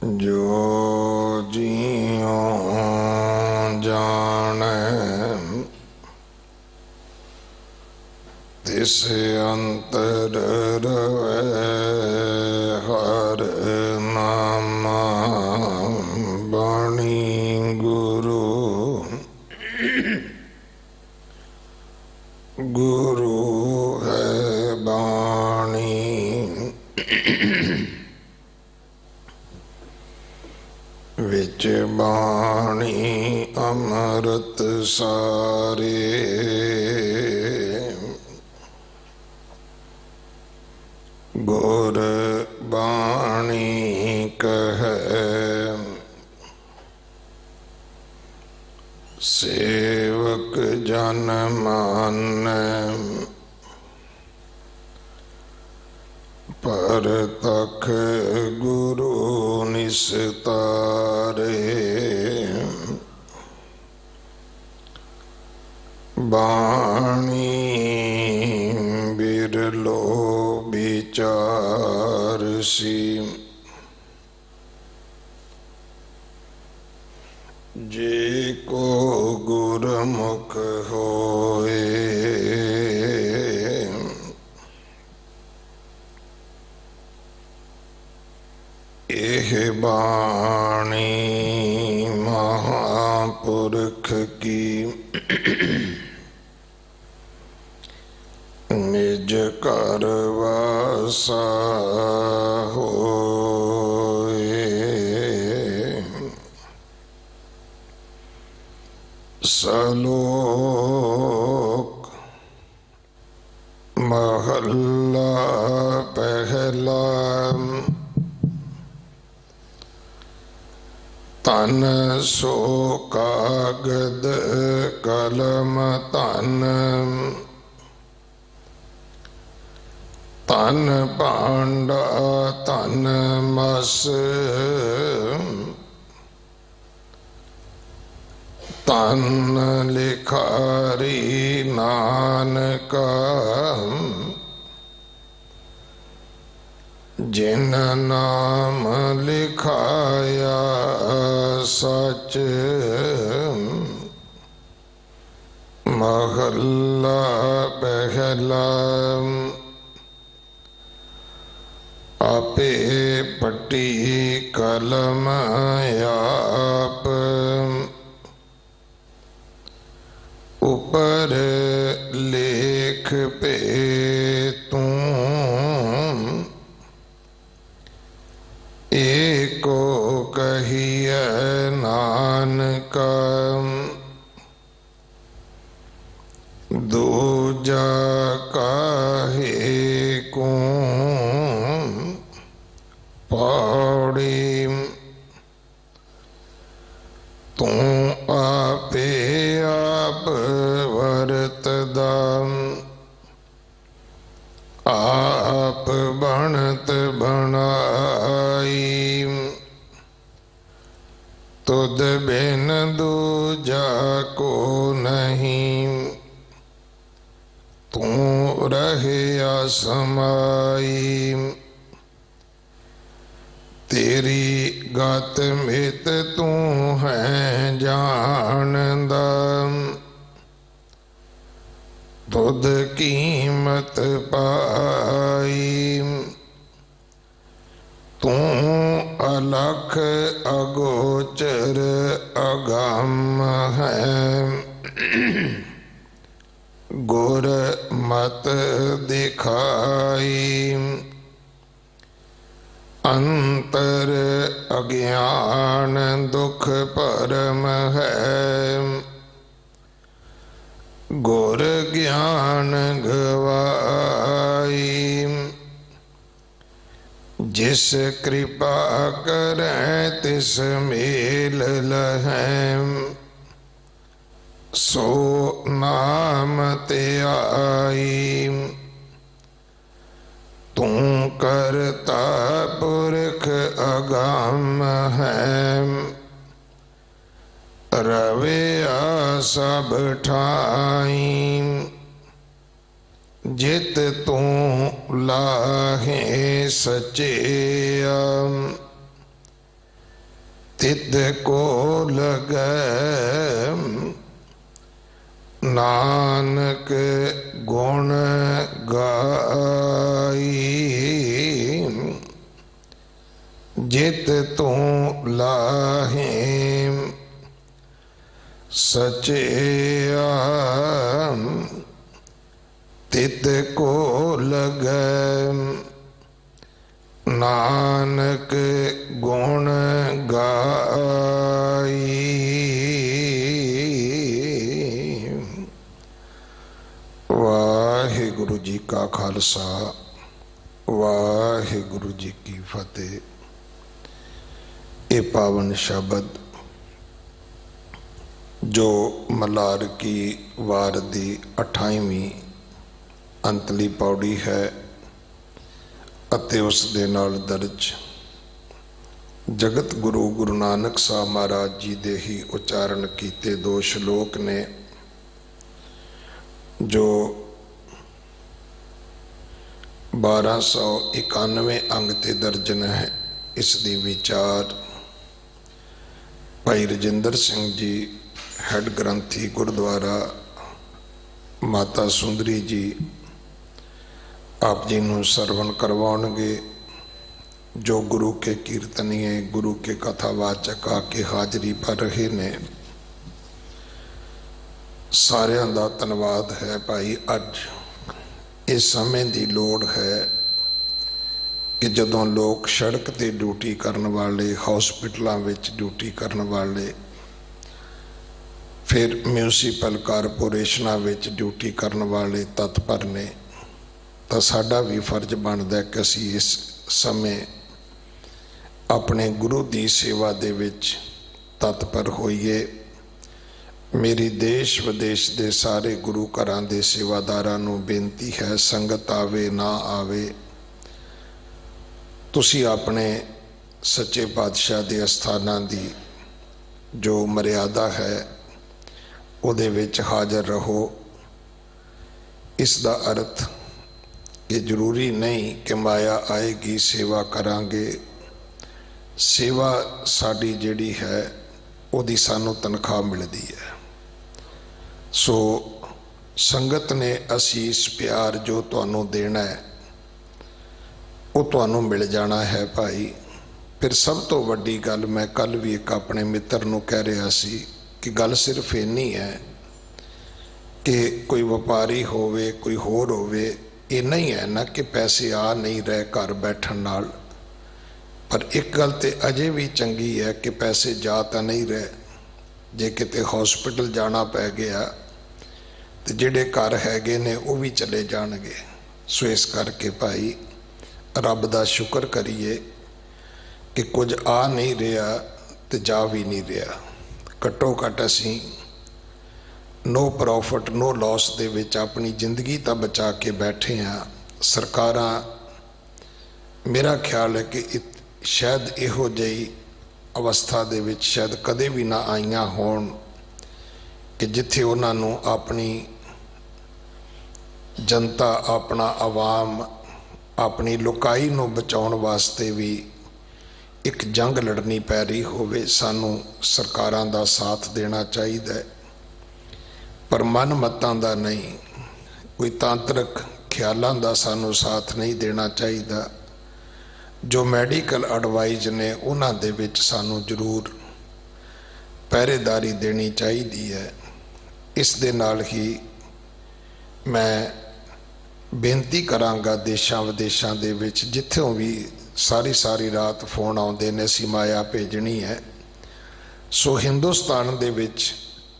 जो जियों जाने तिस अंतर रवे हर नामा बाणी गुरु गुरु है बाणी विच बाणी अमृत सारे गुर बाणी कहे सेवक जन मान पर तख गुरु निस्तारे बाणी बिरलो विचार सी जे को गुरमुख होए एह बाणी महापुरख की निज कर वासा होए सलोक महल्ला पहला तन सो कागद कलम तन तन पांडा तन मस तन लिखारी नानका जिन नाम लिखाया सच महल्ला पहला आपे पट्टी कलम आप ऊपर लेख पे तू एको कहिए नानका दूजा काहे को पौड़ी तू आपे आप वरतदा आप बनत बनाई तुद बिन दूजा को नहीं तू रहिया समाई तेरी गत मित तू है जानदा तुद कीमत पाई तू अलख अगोचर अगम है गुर मत दिखाई अंतर अज्ञान दुख परम है गुर ज्ञान गवाई जिस कृपा करे तिस मेल लहैं सो नाम ते आई तू करता पुरख अगम है रविया सब ठाई जित तू लाहे सचेया तित को लगै नानक गुण गाई। जित तू लाहे सचेया तित को लगै नानक गुण गाई। वाहिगुरु जी का खालसा वाहिगुरु जी की फतेह। ये पावन शब्द जो मलार की वार दी 28वीं अंतली पौड़ी है ਅਤੇ ਉਸ ਦੇ ਨਾਲ ਦਰਜ ਜਗਤ ਗੁਰੂ ਗੁਰੂ ਨਾਨਕ ਸਾਹਿਬ ਮਹਾਰਾਜ ਜੀ ਦੇ ਹੀ ਉਚਾਰਨ ਕੀਤੇ ਦੋ ਸ਼ਲੋਕ ਨੇ ਜੋ 1291 ਅੰਗ ਤੇ ਦਰਜਨ ਹੈ। ਇਸ ਦੀ ਵਿਚਾਰ ਭਾਈ ਰਜਿੰਦਰ ਸਿੰਘ ਜੀ ਹੈਡ ਗ੍ਰੰਥੀ ਗੁਰਦੁਆਰਾ ਮਾਤਾ ਸੁੰਦਰੀ जी आप जी ਨੂੰ ਸਰਵਣ ਕਰਵਾਉਣਗੇ। जो गुरु के कीर्तनीय गुरु के कथावाचक आके हाजरी भर रहे ने सारिਆਂ ਦਾ ਧੰਨਵਾਦ है। भाई अज इस समय की लोड़ है कि जदों लोग सड़क ते ड्यूटी करने वाले हॉस्पिटलों में ड्यूटी करने वाले फिर म्यूनसिपल कारपोरेशनों में ड्यूटी करने वाले तत्पर ने तो साडा भी फर्ज बनता है कि असी इस समय अपने गुरु की सेवा दे विच तत्पर होइए। मेरी देश विदेश के सारे गुरु घरां दे सेवादारां नूं बेनती है, संगत आवे ना आवे, तुसी अपने सच्चे पातशाह के अस्थानां दी जो मर्यादा है उहदे विच हाज़र रहो। इसका अर्थ कि जरूरी नहीं कि माया आएगी सेवा करांगे, सेवा साड़ी जिहड़ी है उहदी सानू तनख्वाह मिलती है। सो संगत ने असीस प्यार जो तुहानू देना है वो तुहानू मिल जाना है भाई। फिर सब तो वड्डी गल मैं कल भी एक अपने मित्र नू कह रहा सी कि गल सिर्फ इन्नी है कि कोई व्यापारी होवे कोई होर होवे, इन्ना ही है ना कि पैसे आ नहीं रहे घर बैठन नाल। पर एक गल तो अजे भी चंगी है कि पैसे जा तो नहीं रहे, जे किते हॉस्पिटल जाना पै गया तो जिहड़े घर हैगे ने वो भी चले जाणगे। सो इस करके भाई रब दा शुक्र करिए कि कुछ आ नहीं रहा तो जा भी नहीं रहा। घट्टो घट असीं नो प्रॉफिट नो लॉस दे विच अपनी जिंदगी तो बचा के बैठे हाँ। सरकारां मेरा ख्याल है कि शायद इहो जी अवस्था दे विच शायद कदे भी ना आईयां होण कि जिथे उन्हां नूं अपनी जनता अपना आवाम अपनी लुकाई नूं बचाउण वास्ते भी एक जंग लड़नी पै रही होवे। सानू सरकारां दा साथ देना चाहिए पर मन मतां दा नहीं, कोई तांत्रिक ख्यालों का सानू साथ नहीं देना चाहिए। जो मैडिकल एडवाइज ने उन्हां दे विच सानू जरूर पहरेदारी देनी चाहिए है। इस दे नाल ही मैं बेनती करांगा देशां विदेशां दे विच जिथों भी सारी सारी रात फोन आउंदे ने असीं माया भेजनी है। सो हिंदुस्तान दे विच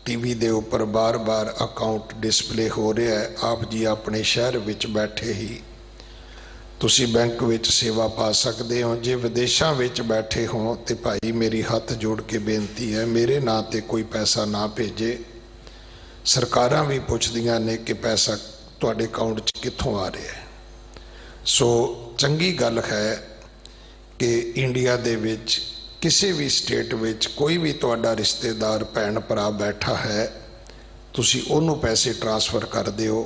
टीवी दे उपर बार बार अकाउंट डिस्पले हो रहा है। आप जी अपने शहर विच बैठे ही तुसी बैंक विच सेवा पा सकते हो। जे विदेशों विच बैठे हो तो भाई मेरी हाथ जोड़ के बेनती है मेरे नां ते कोई पैसा ना भेजे। सरकारां भी पुछदियां ने कि पैसा तुहाडे अकाउंट च कित्थों आ रहा है। सो चंगी गल है कि इंडिया दे विच किसी भी स्टेट विच कोई भी तुहाडा रिश्तेदार भैन भरा बैठा है तुसी उन्होंने पैसे ट्रांसफर कर दिओ।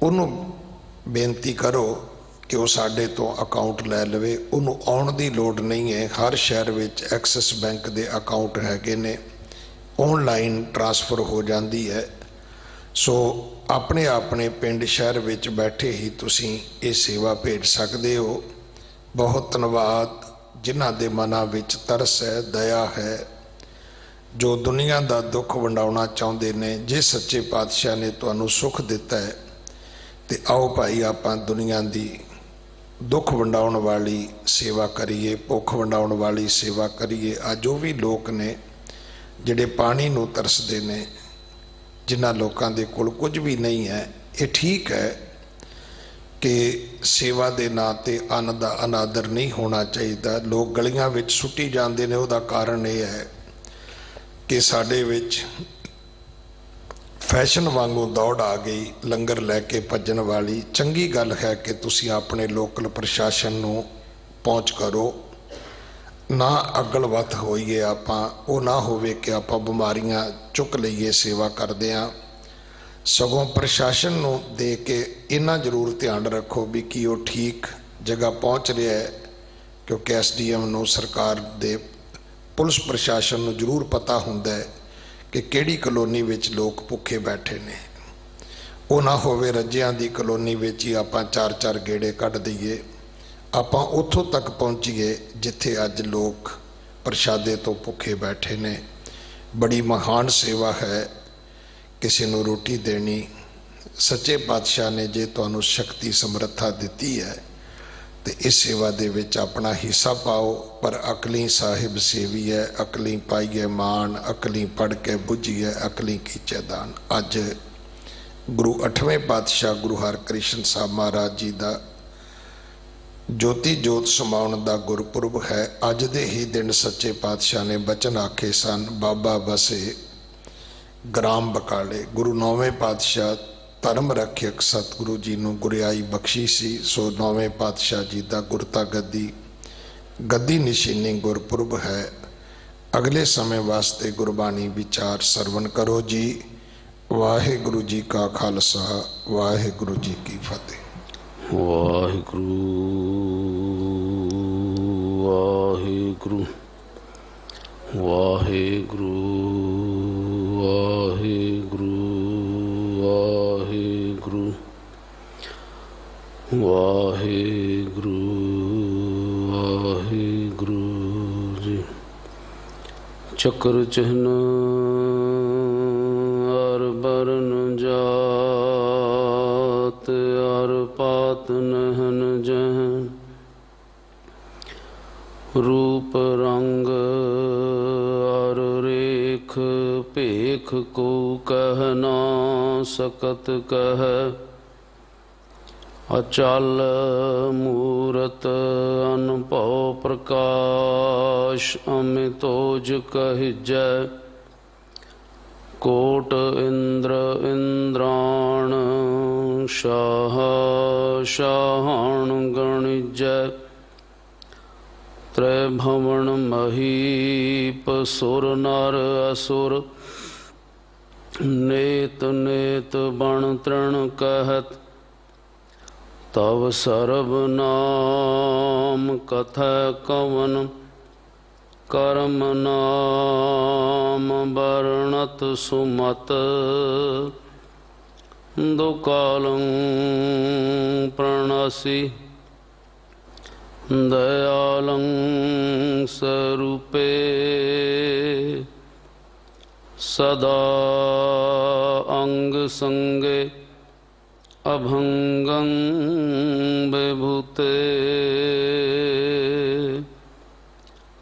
उन्होंने बेनती करो कि वो साडे तो अकाउंट लै लवे, उन्होंने आउण दी लोड़ नहीं है। हर शहर विच एक्सिस बैंक के अकाउंट हैगे ने, ऑनलाइन ट्रांसफर हो जाती है। सो अपने अपने पिंड शहर विच बैठे ही तुसीं ये सेवा भेज सकते हो। बहुत धन्यवाद जिन्हां दे मनां विच तरस है, दया है, जो दुनिया का दुख वंडाउणा चाहुंदे ने। जे सच्चे पातशाह ने तुहानूं सुख दिता है तो आओ भाई आपां दुनिया की दुख वंडाउण वाली सेवा करिए, भुख वंडाउण वाली सेवा करिए। आ जो भी लोग ने जिहड़े पानी नूं तरसदे ने, जिन्हां लोकां दे कोल कुछ भी नहीं है, ये ठीक है कि सेवा के नां ते अन्न का अनादर नहीं होना चाहिए। लोग गलियां विच सुट्टी जाते हैं, उसका कारण यह है कि साडे विच फैशन वांगू दौड़ आ गई लंगर लैके भजन वाली। चंगी गल है कि तुसी अपने लोकल प्रशासन नूं पहुँच करो, ना अगल वत होईए आपां, वो ना होवे कि आपां बीमारियां चुक लईए सेवा करदिआं। सगों प्रशासन नूं दे के इन्ना जरूर ध्यान रखो भी कि वो ठीक जगह पहुँच रहा है, क्योंकि SDM नूं सरकार दे पुलिस प्रशासन नूं जरूर पता हुंदा है कि किहड़ी कलोनी विच लोग भुखे बैठे ने। वो ना होवे रजियां दी कलोनी विच ही आपां 4-4 गेड़े कढ़ दईए, आपां उत्थों तक पहुँचीए जिथे अज लोग प्रशादे तो भुखे बैठे ने। बड़ी महान सेवा है किसी नूं रोटी देनी। सच्चे पातशाह ने जे तुहानूं शक्ति समर्था दिती है तो इस सेवा दे विच अपना हिस्सा पाओ। पर अकली साहिब सेवी है, अकली पाईए मान, अकली पढ़ के बुझिए, अकली कीचे दान। अज गुरु 8वें पातशाह गुरु हरकृष्ण साहब महाराज जी का ज्योति जोत समाउण का गुरपुरब है। अज दे ही दिन सच्चे पातशाह ने बचन आखे सन, बाबा बसे ग्राम बकाले। गुरु 9वें पातशाह धर्म रखियक सतगुरु जी नूं गुरियाई बख्शी सी। सो 9वें पातशाह जी का गुरता गद्दी निशानी गुरपुरब है। अगले समय वास्ते गुरबाणी विचार सरवण करो जी। वाहिगुरु जी का खालसा, वाहिगुरु जी की फतेह। वाहिगुरु वाहिगुरु वाहिगुरु वाहिगुरु वाहिगुरु वाहिगुरु वाहिगुरु जी। चक्र चिन्ह अर बरन जात अर पात नहन जहन, रूप रंग अर रेख पेख को कह ना सकत कह। अचल मूरत अनभव प्रकाश अमितोज कहिजै। कोट इंद्र इंद्राण शाह शाहण गणिजै। त्रैभवन महीप सुर नर असुर, नेत नेत बण तृण कहत। तव सर्व नाम कथा कवन, कर्म नाम वर्णत सुमत। दुकालं प्रणसी दयालं स्वरूपे। सदा अंग संगे अभंगं विभूते।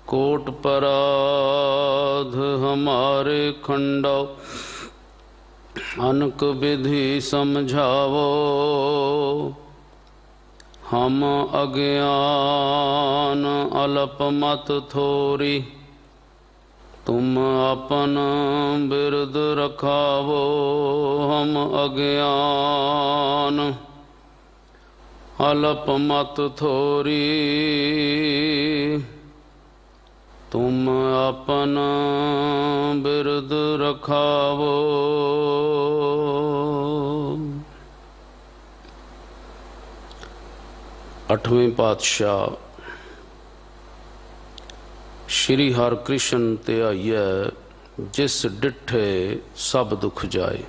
कोट पराध हमारे खंडो, अनक विधि समझावो। हम अज्ञान अल्प मत थोरी, तुम अपन बिरद रखावो। हम अज्ञान अल्प मत थोरी, तुम अपन बिरद रखावो। अठवें पातशाह श्री हरकृष्ण ध्याइयै जिस डिठे सब दुख जाए।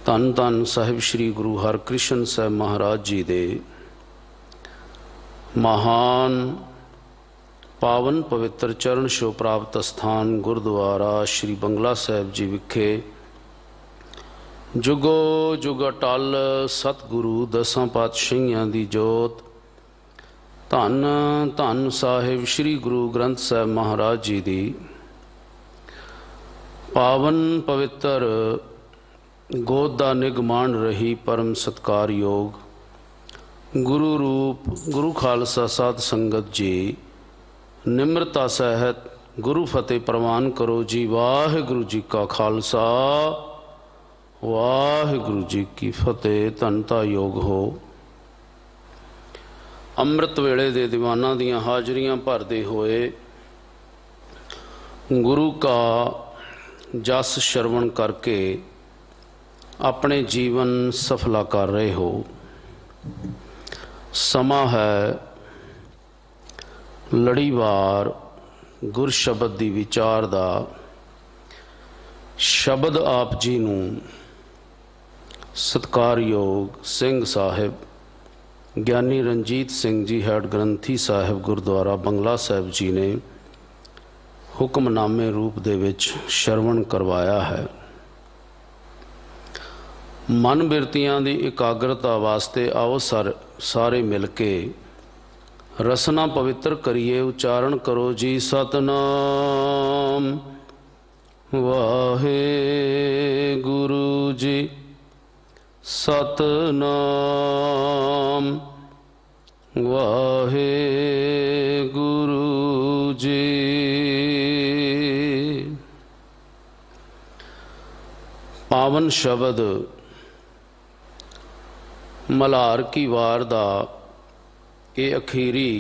धन धन साहिब श्री गुरु हरकृष्ण साहब महाराज जी दे महान पावन पवित्र चरण छो प्राप्त स्थान गुरुद्वारा श्री बंगला साहिब जी विखे जुगो जुग अटल सतगुरु दसां पातशाहियां दी जोत धन धन साहिब श्री गुरु ग्रंथ साहिब महाराज जी दी पावन पवित्र गोद दा निगमान रही परम सत्कार योग गुरु रूप गुरु खालसा साध संगत जी निम्रता सहित गुरु फतेह प्रवान करो जी। वाहिगुरु जी का खालसा वाहिगुरु जी की फतेह। धनता योग हो। अमृत वेले दे दीवाना दियां हाजरियां भरदे होए गुरु का जस श्रवण करके अपने जीवन सफला कर रहे हो। समा है लड़ीवार गुर शब्द दी विचार दा। शब्द आप जी नूं सत्कारयोग सिंह साहिब ज्ञानी रंजीत सिंह जी हैड ग्रंथी साहिब गुरुद्वारा बंगला साहिब जी ने हुक्मनामे रूप दे विच श्रवण करवाया है। मन बिरतियां दी एकाग्रता वास्ते आओ सारे मिल के रसना पवित्र करिए। उच्चारण करो जी। सतनाम वाहे गुरु जी सतनाम वाहे गुरु जी। पावन शब्द मल्हार की वार दा ये अखीरी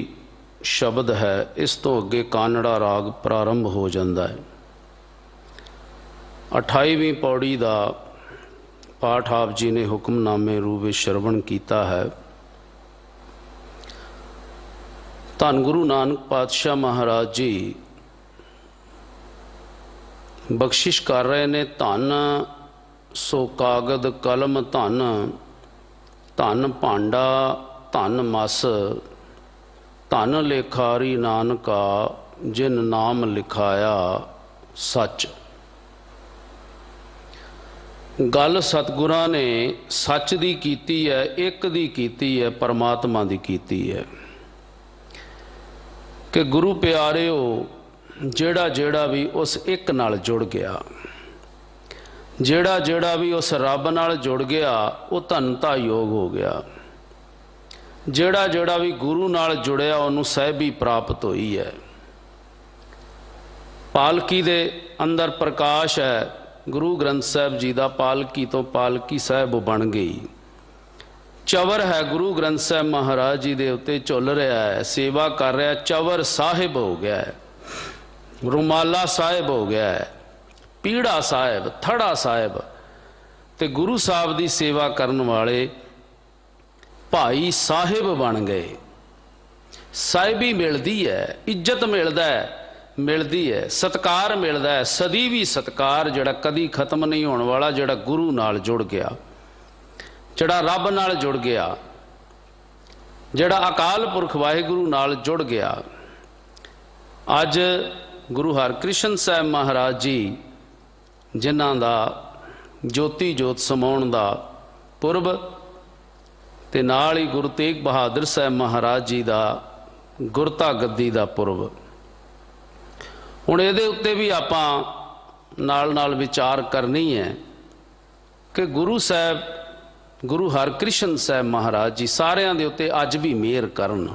शब्द है। इस तो अगे कानड़ा राग प्रारंभ हो जाता है। 28वीं पौड़ी का पाठ आप जी ने हुक्मनामे रूप में श्रवण किया है। धन गुरु नानक पातशाह महाराज जी बख्शिश कर रहे ने। धन सो कागद कलम धन धन भांडा धन मस धन लेखारी नानका जिन नाम लिखाया सच। गल सतगुरां ने सच दी कीती है, एक दी कीती है, परमात्मा दी कीती है कि गुरु प्यारिओ जेड़ा जेड़ा भी उस एक नाल जुड़ गया, जेड़ा जेड़ा भी उस रब नाल जुड़ गया वो धनता योग हो गया। जेड़ा जेड़ा भी गुरु नाल जुड़िया उन्होंने सहबी प्राप्त हुई है। पालकी दे अंदर प्रकाश है गुरु ग्रंथ साहब जी का। पालकी तो पालकी साहब बन गई। चवर है गुरु ग्रंथ साहब महाराज जी के उत्ते झुल रहा है, सेवा कर रहा है। चवर साहिब हो गया है, रुमाला साहिब हो गया है, पीड़ा साहिब, थड़ा साहिब। ते गुरु साहब की सेवा करने वाले भाई साहिब बन गए। साहिबी मिलती है, इज्जत मिलती है, सत्कार मिलता है। सदी भी सत्कार जिहड़ा कदी खत्म नहीं होने वाला, जिहड़ा गुरु नाल जुड़ गया, जिहड़ा रब नाल जुड़ गया, जिहड़ा अकाल पुरख वाहिगुरु नाल जुड़ गया। अज गुरु हरकृष्ण साहब महाराज जी जिन्हां दा ज्योति जोत समाउण दा पुरब ते नाल ही गुरु तेग बहादुर साहब महाराज जी का गुरता गद्दी का पुरब। हुण इहदे उत्ते भी आपां नाल विचार करनी है कि गुरु साहब गुरु हरकृष्ण साहब महाराज जी सारियां दे उत्ते अज भी मेहर करन,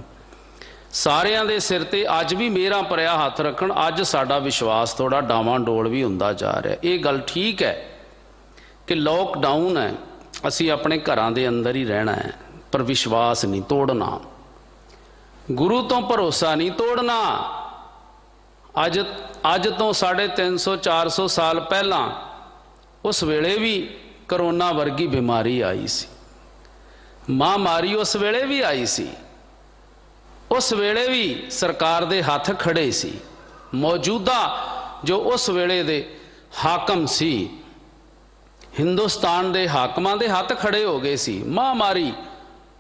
सारियां दे सिर ते अज भी मेहरां भरिया हथ रखण। अज साडा विश्वास थोड़ा डावां-डोल भी हुंदा जा रहा है। ये गल ठीक है कि लॉकडाउन है, असी अपने घरां दे अंदर ही रहना है, पर विश्वास नहीं तोड़ना, गुरु तो भरोसा नहीं तोड़ना। अज तो 350-400 साल पहला उस वेले भी करोना वर्गी बीमारी आई सी। महामारी उस वेले भी आई सी, उस वेले भी सरकार दे हाथ खड़े सी। मौजूदा जो उस वेले दे हाकम सी, हिंदुस्तान दे हाकमां दे हाथ खड़े हो गए सी। महामारी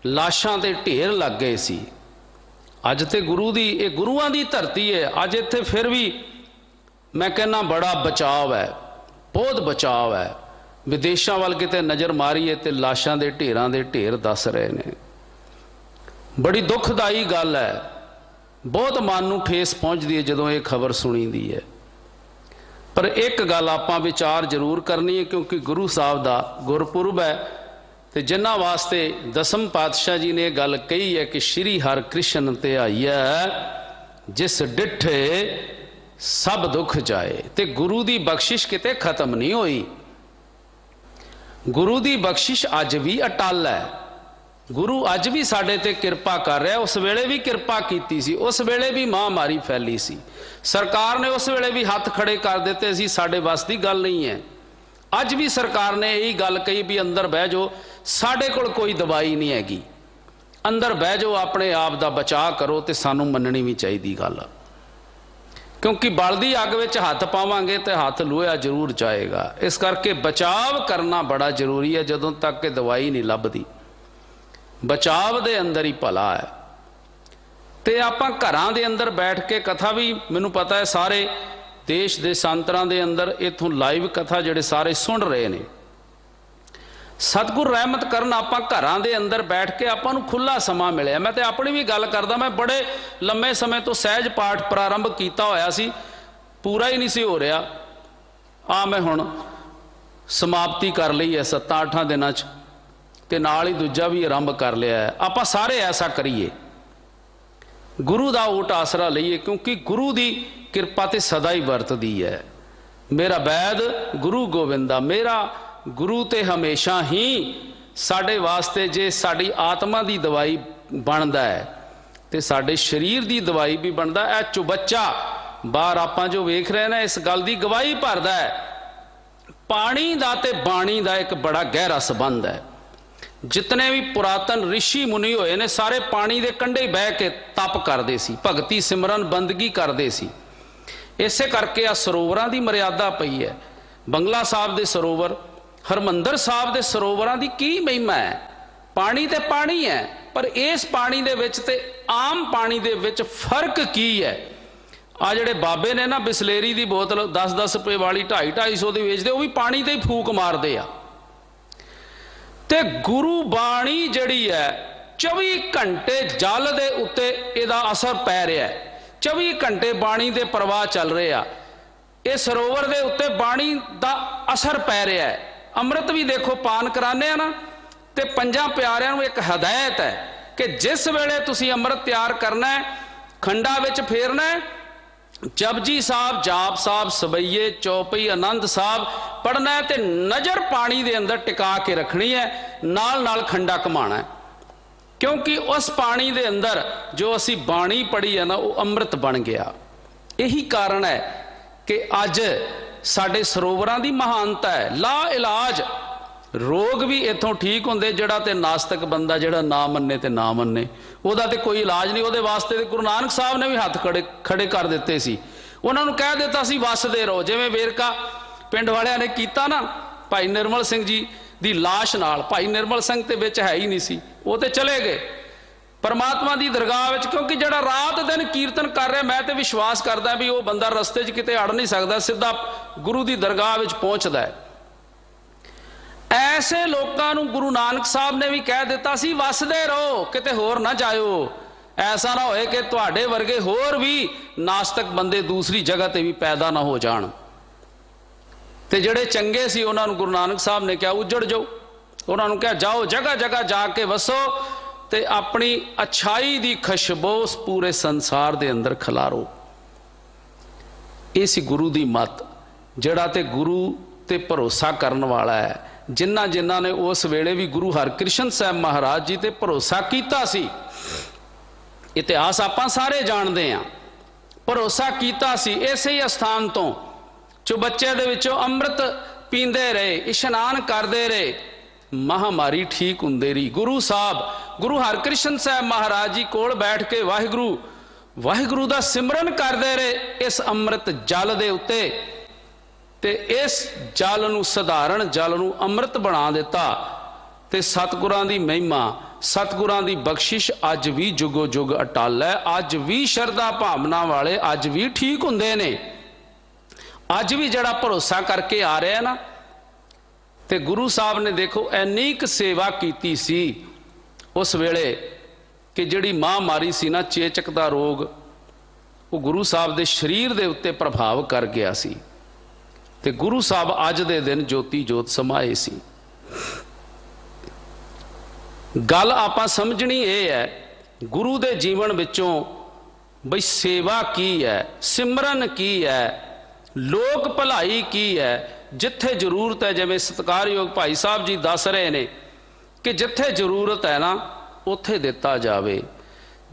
लाशां दे ढेर लग गए सी। अज ते गुरु दी, ये गुरुआं दी धरती है। अज इत्थे फिर भी मैं कहना बड़ा बचाव है, बहुत बचाव है। विदेशों वाल किते नज़र मारीए तो लाशां दे ढेरां दे ढेर दस रहे ने। बड़ी दुखदाई गल है, बहुत मन नूं ठेस पहुँचती है जदों ये खबर सुनी दी है। पर एक गल आपां विचार जरूर करनी है, क्योंकि गुरु साहब दा गुरपुरब है ते जिन्हां वास्ते दसम पातशाह जी ने गल कही है कि श्री हर कृष्ण ते आईया जिस डिठे सब दुख जाए। ते गुरु दी बख्शिश किते खत्म नहीं हुई। गुरु दी बख्शिश अज भी अटल है। गुरु अज भी साडे ते किरपा कर रहा है। उस वेले भी किरपा कीती सी, उस वेले भी महामारी फैली सी। सरकार ने उस वेले भी हाथ खड़े कर दिते सी, साडे बस दी गल नहीं है। अज भी सरकार ने यही गल कही भी अंदर बह जाओ, साडे कोल कोई दवाई नहीं हैगी, अंदर बह जाओ, अपने आप दा बचाव करो। तो सानू मननी भी चाहिए गल, क्योंकि बलदी अग विच हथ पावांगे तो हथ लोहा जरूर जाएगा। इस करके बचाव करना बड़ा जरूरी है। जदों तक कि दवाई नहीं लभदी, बचाव दे अंदर ही भला है। तो आपां घरां दे अंदर बैठ के कथा भी, मैनूं पता है सारे देश दे सांतरां दे अंदर इत्थों लाइव कथा जिहड़े सारे सुन रहे ने। सतगुर रहमत करन, आपां घरां दे अंदर बैठ के आपां नूं खुला समा मिलिया। मैं तो अपनी भी गल करदा, मैं बड़े लंबे समय तो सहज पाठ प्रारंभ किया होया सी, पूरा ही नहीं सी हो रहा। आ मैं हुण समाप्ति कर ली है 7-8 दिनां च, ते नाल ही दूजा भी आरंभ कर लिया है। आपां सारे ऐसा करिए, गुरु दा ओट आसरा लईए, क्योंकि गुरु दी किरपा ते सदा ही वरतदी है। मेरा वैद गुरु गोविंदा, मेरा गुरु ते हमेशा ही साडे वास्ते, जे साडी आत्मा दी दवाई बनदा है ते साडे शरीर दी दवाई भी बनदा है। चुबच्चा बाहर आपां जो वेख रहे हैं, इस गल दी गवाही भरदा है। पानी दा ते बाणी दा एक बड़ा गहरा संबंध है। जितने भी पुरातन ऋषि मुनि होए ने, सारे पानी दे कंढे ही बह के तप करदे सी, भगती सिमरन बंदगी करदे सी। इसे करके आ सरोवरां दी मर्यादा पई है। बंगला साहब दे सरोवर, हरमंदर साहब दे सरोवरां दी की महिमा है। पानी ते पानी है, पर इस पानी दे विच ते आम पानी दे विच फर्क की है। आ जिहड़े बाबे ने ना बिसलेरी दी बोतल 10-10 रुपए वाली 250-250 दी वेचदे, वो भी पानी ते ही फूक मारदे आ। ते गुरु बाणी जिहड़ी है 24 घंटे जल दे उत्ते इहदा असर पै रहा है। 24 घंटे बाणी दे प्रवाह चल रहे आ। इस सरोवर दे उत्ते बाणी दा असर पै रहा है। अमृत भी देखो पान कराने ना, ते 5 प्यारिਆਂ ਨੂੰ एक हदायत है कि जिस वेले तुसी अमृत तैयार करना है, खंडा विच फेरना है, जपजी साहब, जाप साहब, सबैये, चौपई, आनंद साहब पढ़ना है, ते नज़र पानी दे अंदर टिका के रखनी है, नाल नाल खंडा घुमाना है। क्योंकि उस पानी दे अंदर जो असी बाणी पढ़ी है ना, वो अमृत बन गया। यही कारण है कि अज साडे सरोवरां दी महानता है। ला इलाज रोग भी इत्थों ठीक होंदे। जिहड़ा ते नास्तिक बंदा जिहड़ा ना मन्ने ते ना मन्ने, ਉਹਦਾ ਤੇ ਕੋਈ इलाज नहीं। ਉਹਦੇ वास्ते गुरु नानक साहब ने भी हथ खड़े कर दिते सी। ਉਹਨਾਂ ਨੂੰ कह दिता सी वसदे रहो। जिवें वेरका पिंड वालियां ने कीता ना भाई निर्मल सिंह जी दी लाश नाल। भाई निर्मल सिंह ते विच है ही नहीं सी, वो ते चले गए परमात्मा दी दरगाह विच। क्योंकि जिहड़ा रात दिन कीर्तन कर रहा, मैं तो विश्वास करदा भी वो बंदा रस्ते च किते अड़ नहीं सकदा, सीधा गुरु दी दरगाह विच पहुंचदा है। ऐसे लोगों को गुरु नानक साहब ने भी कह दिता सी वसदे रहो, किते होर ना जाओ। ऐसा ना होए कि तुहाडे वर्गे होर भी नास्तिक बंदे दूसरी जगह ते भी पैदा ना हो जाण। ते जिहड़े चंगे सी उन्हां नूं गुरु नानक साहब ने कहा उजड़ जाओ। उन्हां नूं कहा जाओ, जगह जगह जाके वसो ते अपनी अच्छाई दी खुशबू पूरे संसार दे अंदर खिलारो। इस गुरु दी मत, जिहड़ा ते गुरु ते भरोसा करन वाला है। जिन्हां जिन्हां ने उस वेले भी गुरु हरकृष्ण साहब महाराज जी ते भरोसा कीता सी, इतिहास आपां सारे जानते हैं। भरोसा कीता सी, इसे ही अस्थान तो चुबच्चे दे विचों अमृत पींदे रहे, इशनान करते रहे, महामारी ठीक हुंदे रही। गुरु साहब गुरु हरकृष्ण साहब महाराज जी कोल बैठ के वाहिगुरु वाहिगुरु दा सिमरन करदे रहे इस अमृत जल दे उत्ते, ते इस जल नूं सधारण जल नूं अमृत बना दिता। ते सतगुरां दी महिमा सतगुरां दी बख्शिश अज भी जुगो जुग अटल है। अज भी शरधा भावना वाले अज भी ठीक हुंदे ने। अज भी जड़ा भरोसा करके आ रहा है ना, ते गुरु साहब ने देखो इन्नी क सेवा कीती सी उस वेले कि जिहड़ी महामारी सी ना, चेचक दा रोग, वो गुरु साहब दे शरीर दे उत्ते प्रभाव कर गया सी। ते गुरु साहब अज दे दिन ज्योति जोत समाए सी। गल आपां समझनी ये है, गुरु दे जीवन विचों बई सेवा की है, सिमरन की है, लोक भलाई की है। जिथे जरूरत है, जिवें सत्कारयोग भाई साहब जी दस रहे ने कि जिथे जरूरत है ना उत्थे दिता जावे।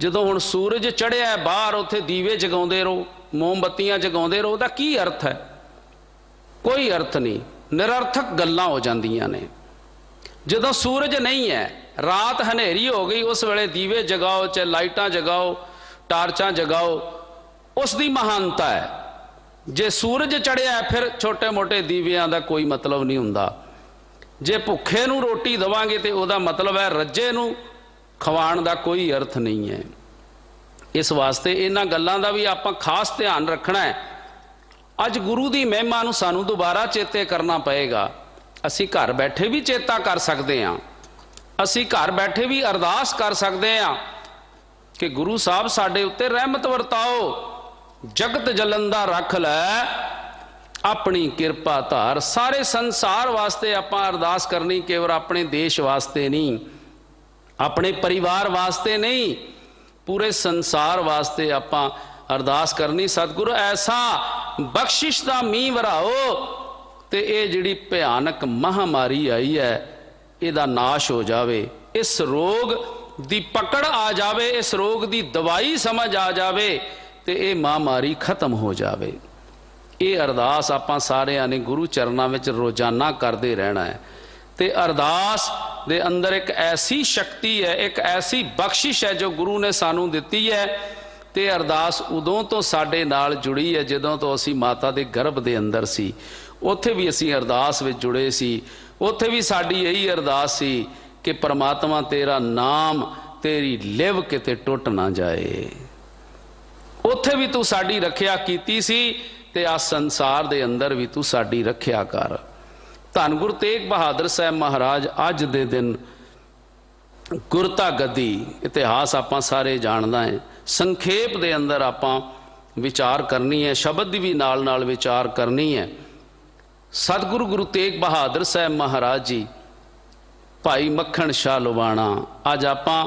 जदों हुण सूरज चढ़िया है बाहर, उत्थे दीवे जगाउंदे रहो, मोमबत्तियां जगाउंदे रहो, दा की अर्थ है? कोई अर्थ नहीं, निरर्थक गल्लां हो जांदियां ने। जदों सूरज नहीं है, रात हनेरी हो गई, उस वेले दीवे जगाओ, चाहे लाइटां जगाओ, टार्चां जगाओ, उसकी महानता है। जे सूरज चढ़िया है फिर छोटे मोटे दीवियां का कोई मतलब नहीं हुंदा। जे भुखे नूं रोटी देवांगे तो उहदा मतलब है, रज्जे नूं खवाण दा कोई अर्थ नहीं है। इस वास्ते इन्हां गल्लां दा भी आपां खास ध्यान रखना है। अज गुरु की महिमा नूं सानूं दोबारा चेते करना पएगा। असीं घर बैठे भी चेता कर सकते हैं, असीं घर बैठे भी अरदास कर सकते हैं कि गुरु साहब साडे उत्ते रहमत वरताओ, जगत जलंदा रख लै अपनी किरपा धार। सारे संसार वास्ते आपां अरदास करनी, केवल अपने देश वास्ते नहीं, अपने परिवार वास्ते नहीं, पूरे संसार वास्ते आपां अरदास करनी। सतगुरु ऐसा बख्शिश दा मींह वराओ ते ये जिहड़ी भयानक महामारी आई है इहदा नाश हो जावे, इस रोग दी पकड़ आ जावे, इस रोग दी दवाई समझ आ जावे, ते ये महामारी खत्म हो जावे। ये अरदास आपां सारिआं ने गुरु चरनां विच रोजाना करदे रहना है। ते अरदास दे अंदर एक ऐसी शक्ति है, एक ऐसी बख्शिश है जो गुरु ने सानू दिती है। ते अरदास उदों तो साडे नाल जुड़ी है जदों तो असी माता दे गर्भ दे अंदर सी। उत्थे भी असी अरदास विच जुड़े सी, उत्थे भी साडी यही अरदास सी कि परमात्मा तेरा नाम तेरी लिव किते टुट ना जाए। उत्थे भी तू साडी रखिया कीती सी ते आ संसार दे अंदर भी तू साडी रखिया कर। धन गुरु तेग बहादुर साहब महाराज अज दे दिन गुरता गद्दी इतिहास आपां सारे जानदा है। संखेप दे अंदर आपां विचार करनी है, शब्द दी भी नाल नाल विचार करनी है। सतगुरु गुरु तेग बहादुर साहब महाराज जी, भाई मक्खण शाह लुबाणा, अज आपां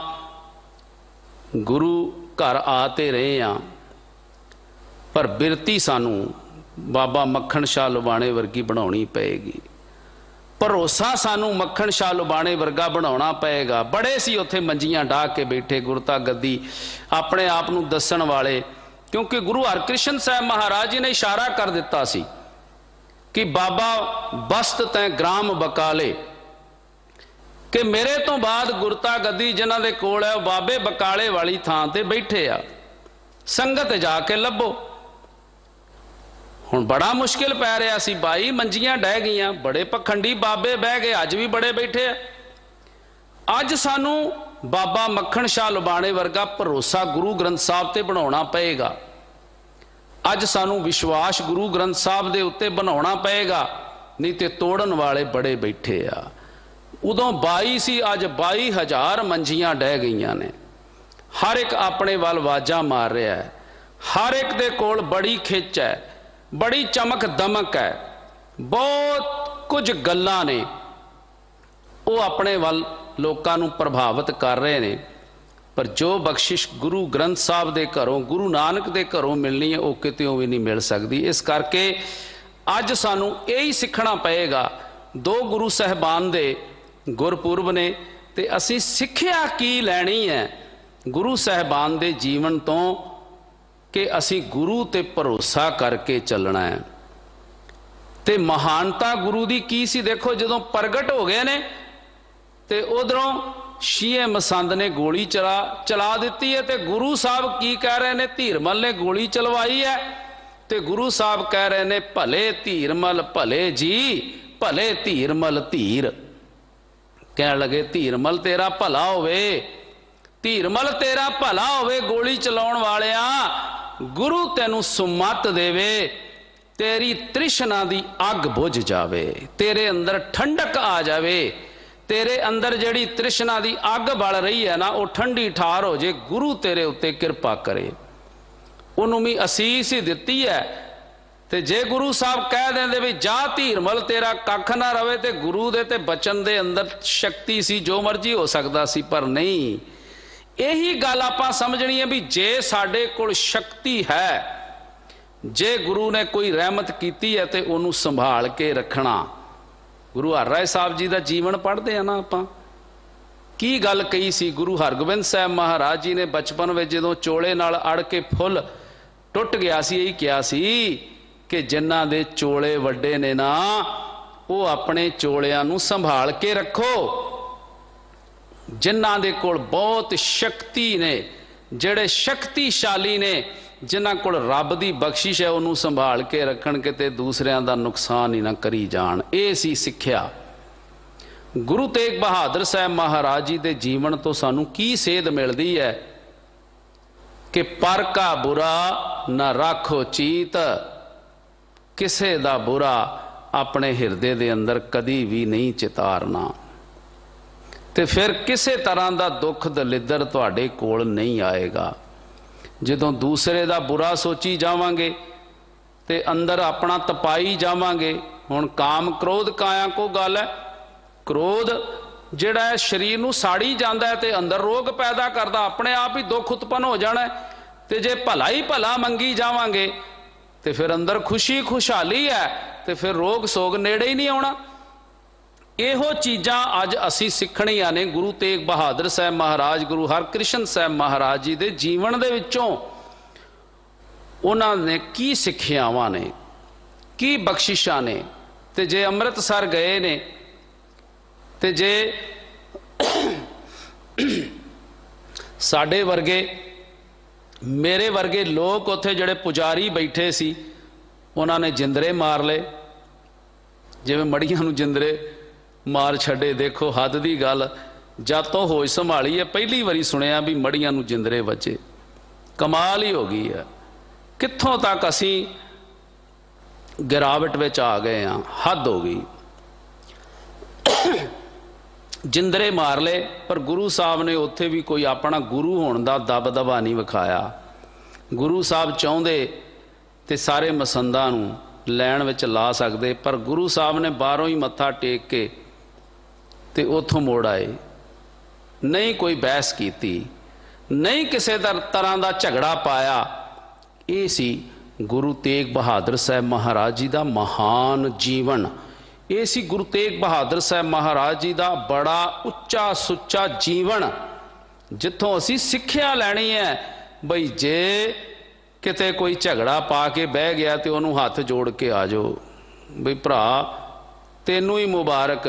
गुरु घर आते रहे हैं, पर बिरती सानू बाबा मक्खण शाह लुबाणे वर्गी बनाउणी पएगी। भरोसा सानू मक्खण शाह लुबाणे वर्गा बनाउणा पएगा। बड़े सी उत्थे मंजियां डाह के बैठे गुरता गद्दी अपने आप नू दस्सण वाले, क्योंकि गुरु हरकृष्ण साहब महाराज जी ने इशारा कर दिता सी कि बाबा बस्त तैं ग्राम बकाले, कि मेरे तो बाद गुरता गद्दी जिन्हां दे कोल है बाबे बकाले वाली थां ते बैठे आ, संगत जाके लभो। हुण बड़ा मुश्किल पै रहा सी भाई, मंजियां डह गईयां, बड़े पखंडी बाबे बह गए, अज भी बड़े बैठे आ। अज सानू बाबा मक्खण शाह लुबाणे वर्गा भरोसा गुरु ग्रंथ साहब ते बनाउणा पएगा। अज सानू विश्वास गुरु ग्रंथ साहब दे उत्ते बनाउणा पएगा, नहीं ते तोड़न वाले बड़े बैठे आ। उदों 22 सी, अज 22,000 मंजियां डह गईयां ने। हर एक अपने वाल वाजा मार रहा है, हर एक दे कोल बड़ी खिच है, बड़ी चमक दमक है, बहुत कुछ गल्लां ने, वो अपने वाल लोकां नूं प्रभावित कर रहे ने। पर जो बख्शिश गुरु ग्रंथ साहब दे घरों, गुरु नानक दे घरों मिलनी है, वो कितों भी नहीं मिल सकती। इस करके अज सानू यही सीखना पएगा। 2 गुरु साहबान दे गुरपुरब ने, ते असी सिक्ख्या की लैनी है गुरु साहबान दे जीवन तो, कि असी गुरु ते भरोसा करके चलना है। ते महानता गुरु दी की सी, देखो जदों प्रगट हो गए ने ਤੇ ਉਧਰੋਂ ਸ਼ੀਏ ਮਸੰਦ ਨੇ ਗੋਲੀ ਚਲਾ ਦਿੱਤੀ ਹੈ। ਤੇ ਗੁਰੂ ਸਾਹਿਬ ਕੀ ਕਹਿ ਰਹੇ ਨੇ? ਧੀਰਮਲ ਨੇ ਗੋਲੀ ਚਲਵਾਈ ਹੈ ਤੇ ਗੁਰੂ ਸਾਹਿਬ ਕਹਿ ਰਹੇ ਨੇ ਭਲੇ ਧੀਰਮਲ ਭਲੇ ਜੀ, ਭਲੇ ਧੀਰਮਲ ਧੀਰ। ਕਹਿਣ ਲੱਗੇ ਧੀਰਮਲ ਤੇਰਾ ਭਲਾ ਹੋਵੇ, ਧੀਰਮਲ ਤੇਰਾ ਭਲਾ ਹੋਵੇ ਗੋਲੀ ਚਲਾਉਣ ਵਾਲਿਆਂ। ਗੁਰੂ ਤੈਨੂੰ ਸੁਮਤ ਦੇਵੇ, तेरी तृष्णा दी अग बुझ जावे, तेरे अंदर ठंडक आ जावे, तेरे अंदर जड़ी तृष्णा दी अग बल रही है ना, वो ठंडी ठार हो जे, गुरु तेरे उत्ते कृपा करे। उन्होंने भी असीस ही दिती है। ते जे गुरु साहब कह देंदे भी जा धीरमल तेरा कख ना रवे, ते गुरु दे ते बचन दे अंदर शक्ति सी, जो मर्जी हो सकता सी, पर नहीं। यही गल आपां समझनी है भी जे साडे कोल शक्ति है, जे गुरु ने कोई रहमत की है तो उन्होंने संभाल के रखना। गुरु हर राय साहब जी का जीवन पढ़ते हैं ना आपां, की गल कही सी। गुरु हरगोबिंद साहब महाराज जी ने बचपन में जो चोले नाल अड़ के फुल टुट गया सी, यही कहा सी कि जिन्हां दे चोले वड्डे ने ना, वो अपने चोलियां नूं संभाल के रखो। जिन्हां दे कोल बहुत शक्ति ने, जिहड़े शक्तिशाली ने, जिन्हां कोल रब दी बख्शिश है, उन्होंने संभाल के रखण, किते दूसरियां दा नुकसान ही ना करी जाण। ये सी सिक्ख्या। गुरु तेग बहादुर साहब महाराज जी दे जीवन तो सानू की सेध मिलती है कि पर का बुरा ना राखो चीत, किसे दा बुरा अपने हिरदे दे अंदर कदी भी नहीं चितारना, ते फिर किसे तरह का दुख दलिद्र तुहाडे कोल नहीं आएगा। जदों दूसरे दा बुरा सोची जावांगे ते अंदर अपना तपाई जावांगे। हुण काम क्रोध काया को गल है, क्रोध जिहड़ा है शरीर नूं साड़ी जांदा है ते अंदर रोग पैदा करदा, अपने आप ही दुख उत्पन्न हो जाना है। ते जे भला ही भला मंगी जावांगे ते फिर अंदर खुशी खुशहाली है, ते फिर रोग सोग नेड़े ही नहीं आउणा। ਇਹੋ चीज़ां अज असी सिखणियां ने गुरु तेग बहादुर साहब महाराज, गुरु हरकृष्ण साहब महाराज जी दे जीवन दे विचों। उन्होंने की सिक्ख्यावां ने, की बख्शिशां ने। ते जे अमृतसर गए ने, ते जे साडे वर्गे, मेरे वर्गे लोग उत्थे जिहड़े पुजारी बैठे सी, उन्होंने जिंदरे मार ले, जिवें मड़ियां नूं जिंदरे मार छड़े। देखो हद की गल, जद तो होश संभाली है पहली बारी सुनिया भी मड़ियां नूं जिंदरे बचे। कमाल ही हो गई है, कित्थों तक असी गिरावट विच आ गए हाँ, हद हो गई। जिंदरे मार ले, पर गुरु साहब ने उत्थे भी कोई अपना गुरु होने का दबदबा नहीं विखाया। गुरु साहब चाहुंदे ते सारे मसंदां नूं लैण विच ला सकते, पर गुरु साहब ने बाहरों ही मत्था टेक के ते उथों मोड़ आए। नहीं कोई बहस की, नहीं किसी तरह का झगड़ा पाया। ये सी गुरु तेग बहादुर साहब महाराज जी का महान जीवन। ये सी गुरु तेग बहादुर साहब महाराज जी का बड़ा उच्चा सुच्चा जीवन, जिथों असी सिक्ख्या लैनी है बई जे किते कोई झगड़ा पा के बह गया तो उन्होंने हाथ जोड़ के आ जाओ बई भरा तेनू ही मुबारक,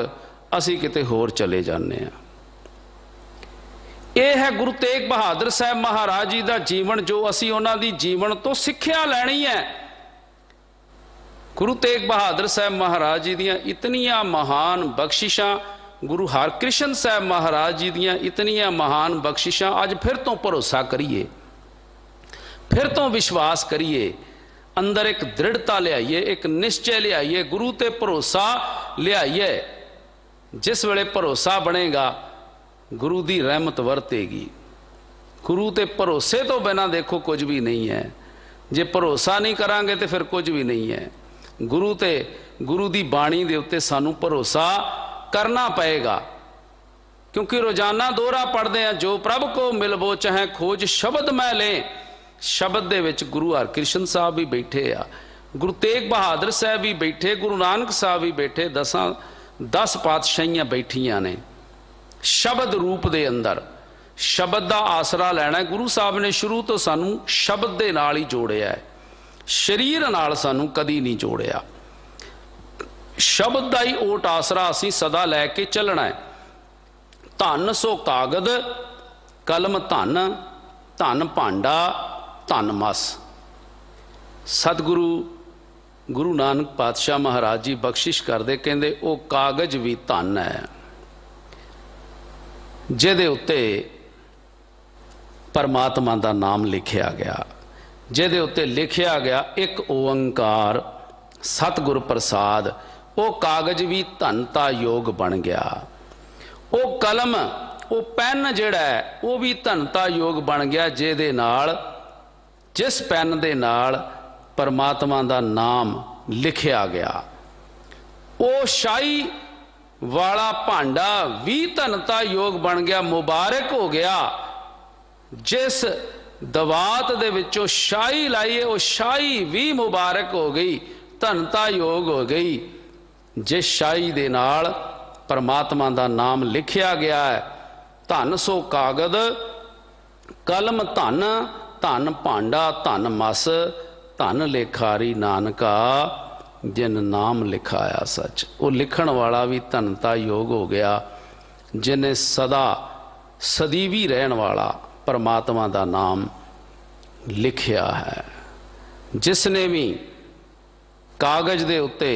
असी किते होर चले जाने। यह है गुरु तेग बहादुर साहब महाराज जी का जीवन, जो असी उन्हों दी जीवन तो सिक्ख्या लैनी है। गुरु तेग बहादुर साहब महाराज जी दियां इतनियां महान बख्शिशां, गुरु हरकृष्ण साहब महाराज जी दियां इतनियां महान बख्शिशां। अज फिर तो भरोसा करिए, फिर तो विश्वास करिए, अंदर एक दृढ़ता लियाइए, एक निश्चय लियाइए, गुरु ते भरोसा लियाइए। जिस वेले भरोसा बनेगा गुरु की रहमत वरतेगी। गुरु ते भरोसे तो बिना देखो कुछ भी नहीं है। जे भरोसा नहीं करांगे तो फिर कुछ भी नहीं है। गुरु ते गुरु की बाणी दे उत्ते सानू भरोसा करना पएगा, क्योंकि रोजाना दोहरा पढ़ते हैं, जो प्रभ को मिलबो चाहे खोज शब्द मैं लें। शब्द दे विच गुरु हरकृष्ण साहब भी बैठे आ, गुरु तेग बहादुर साहब भी बैठे, गुरु नानक साहब भी बैठे, 10 पातशाहियां बैठियां ने शब्द रूप दे अंदर। शब्द का आसरा लेना है। गुरु साहब ने शुरू तो सानू शब्द दे नाल ही जोड़िया है, शरीर नाल सानू कदी नहीं जोड़िया। शब्द का ही ओट आसरा असी सदा लैके चलना है। धन सो कागद कलम धन धन भांडा धन मस। सतगुरु गुरु नानक पातशाह महाराज जी बख्शिश करते, कहते वो कागज भी धन है जिहदे उत्ते परमात्मा का नाम लिखिया गया, जिहदे उत्ते लिखिया गया एक ओंकार सतगुर प्रसाद। वो कागज भी धनता योग बन गया। वो कलम वो पेन जिहड़ा है वो भी धनता योग बन गया, जिहदे नाल जिस पेन दे नाल परमात्मा का नाम लिखिया गया। वो शाही वाला भांडा भी धनता योग बन गया, मुबारक हो गया। जिस दवात दे विचों शाही लाई वो शाही भी मुबारक हो गई, धनता योग हो गई। जिस शाही दे नाल परमात्मा का नाम लिखिया गया है। धन सो कागद कलम धन धन भांडा धन मस। धन लेखारी नानका जिन नाम लिखाया सच। वो लिखण वाला भी धनता योग हो गया, जिन्हें सदा सदीवी रहन वाला परमात्मा का नाम लिखिया है। जिसने भी कागज दे उत्ते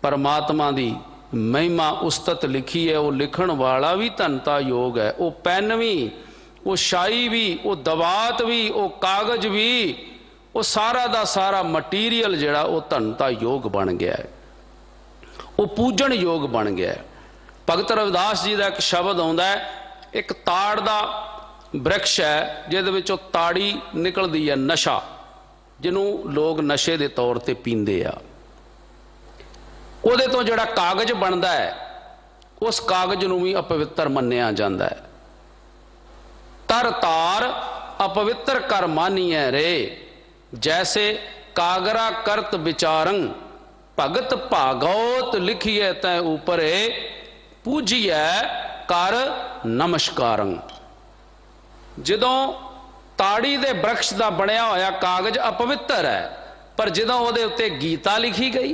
परमात्मा की महिमा उस्तत लिखी है, वो लिखण वाला भी धनता योग है। वो पेन भी, वो शाही भी, वो दवात भी, वो कागज भी, वो सारा दा सारा मटीरियल जिहड़ा वो धनता योग बन गया है, वो पूजन योग बन गया है। भगत रविदास जी का एक शब्द आउंदा है, एक ताड़ दा वृक्ष है जिहदे विचों ताड़ी निकलदी है नशा, जिन्हों लोग नशे के तौर पर पींदे आ। उहदे तो जिहड़ा कागज बनता है उस कागज नूं भी अपवित्र मन्निया जाता है। तर तार अपवित्र कर मानिए रे, जैसे कागरा करत विचारंग भगत भागवत लिखिए तै ऊपरे पूजिए कर नमस्कारंग। जदों ताड़ी दे वृक्ष का बनया होया कागज अपवित्र है, पर जदों उहदे उत्ते गीता लिखी गई,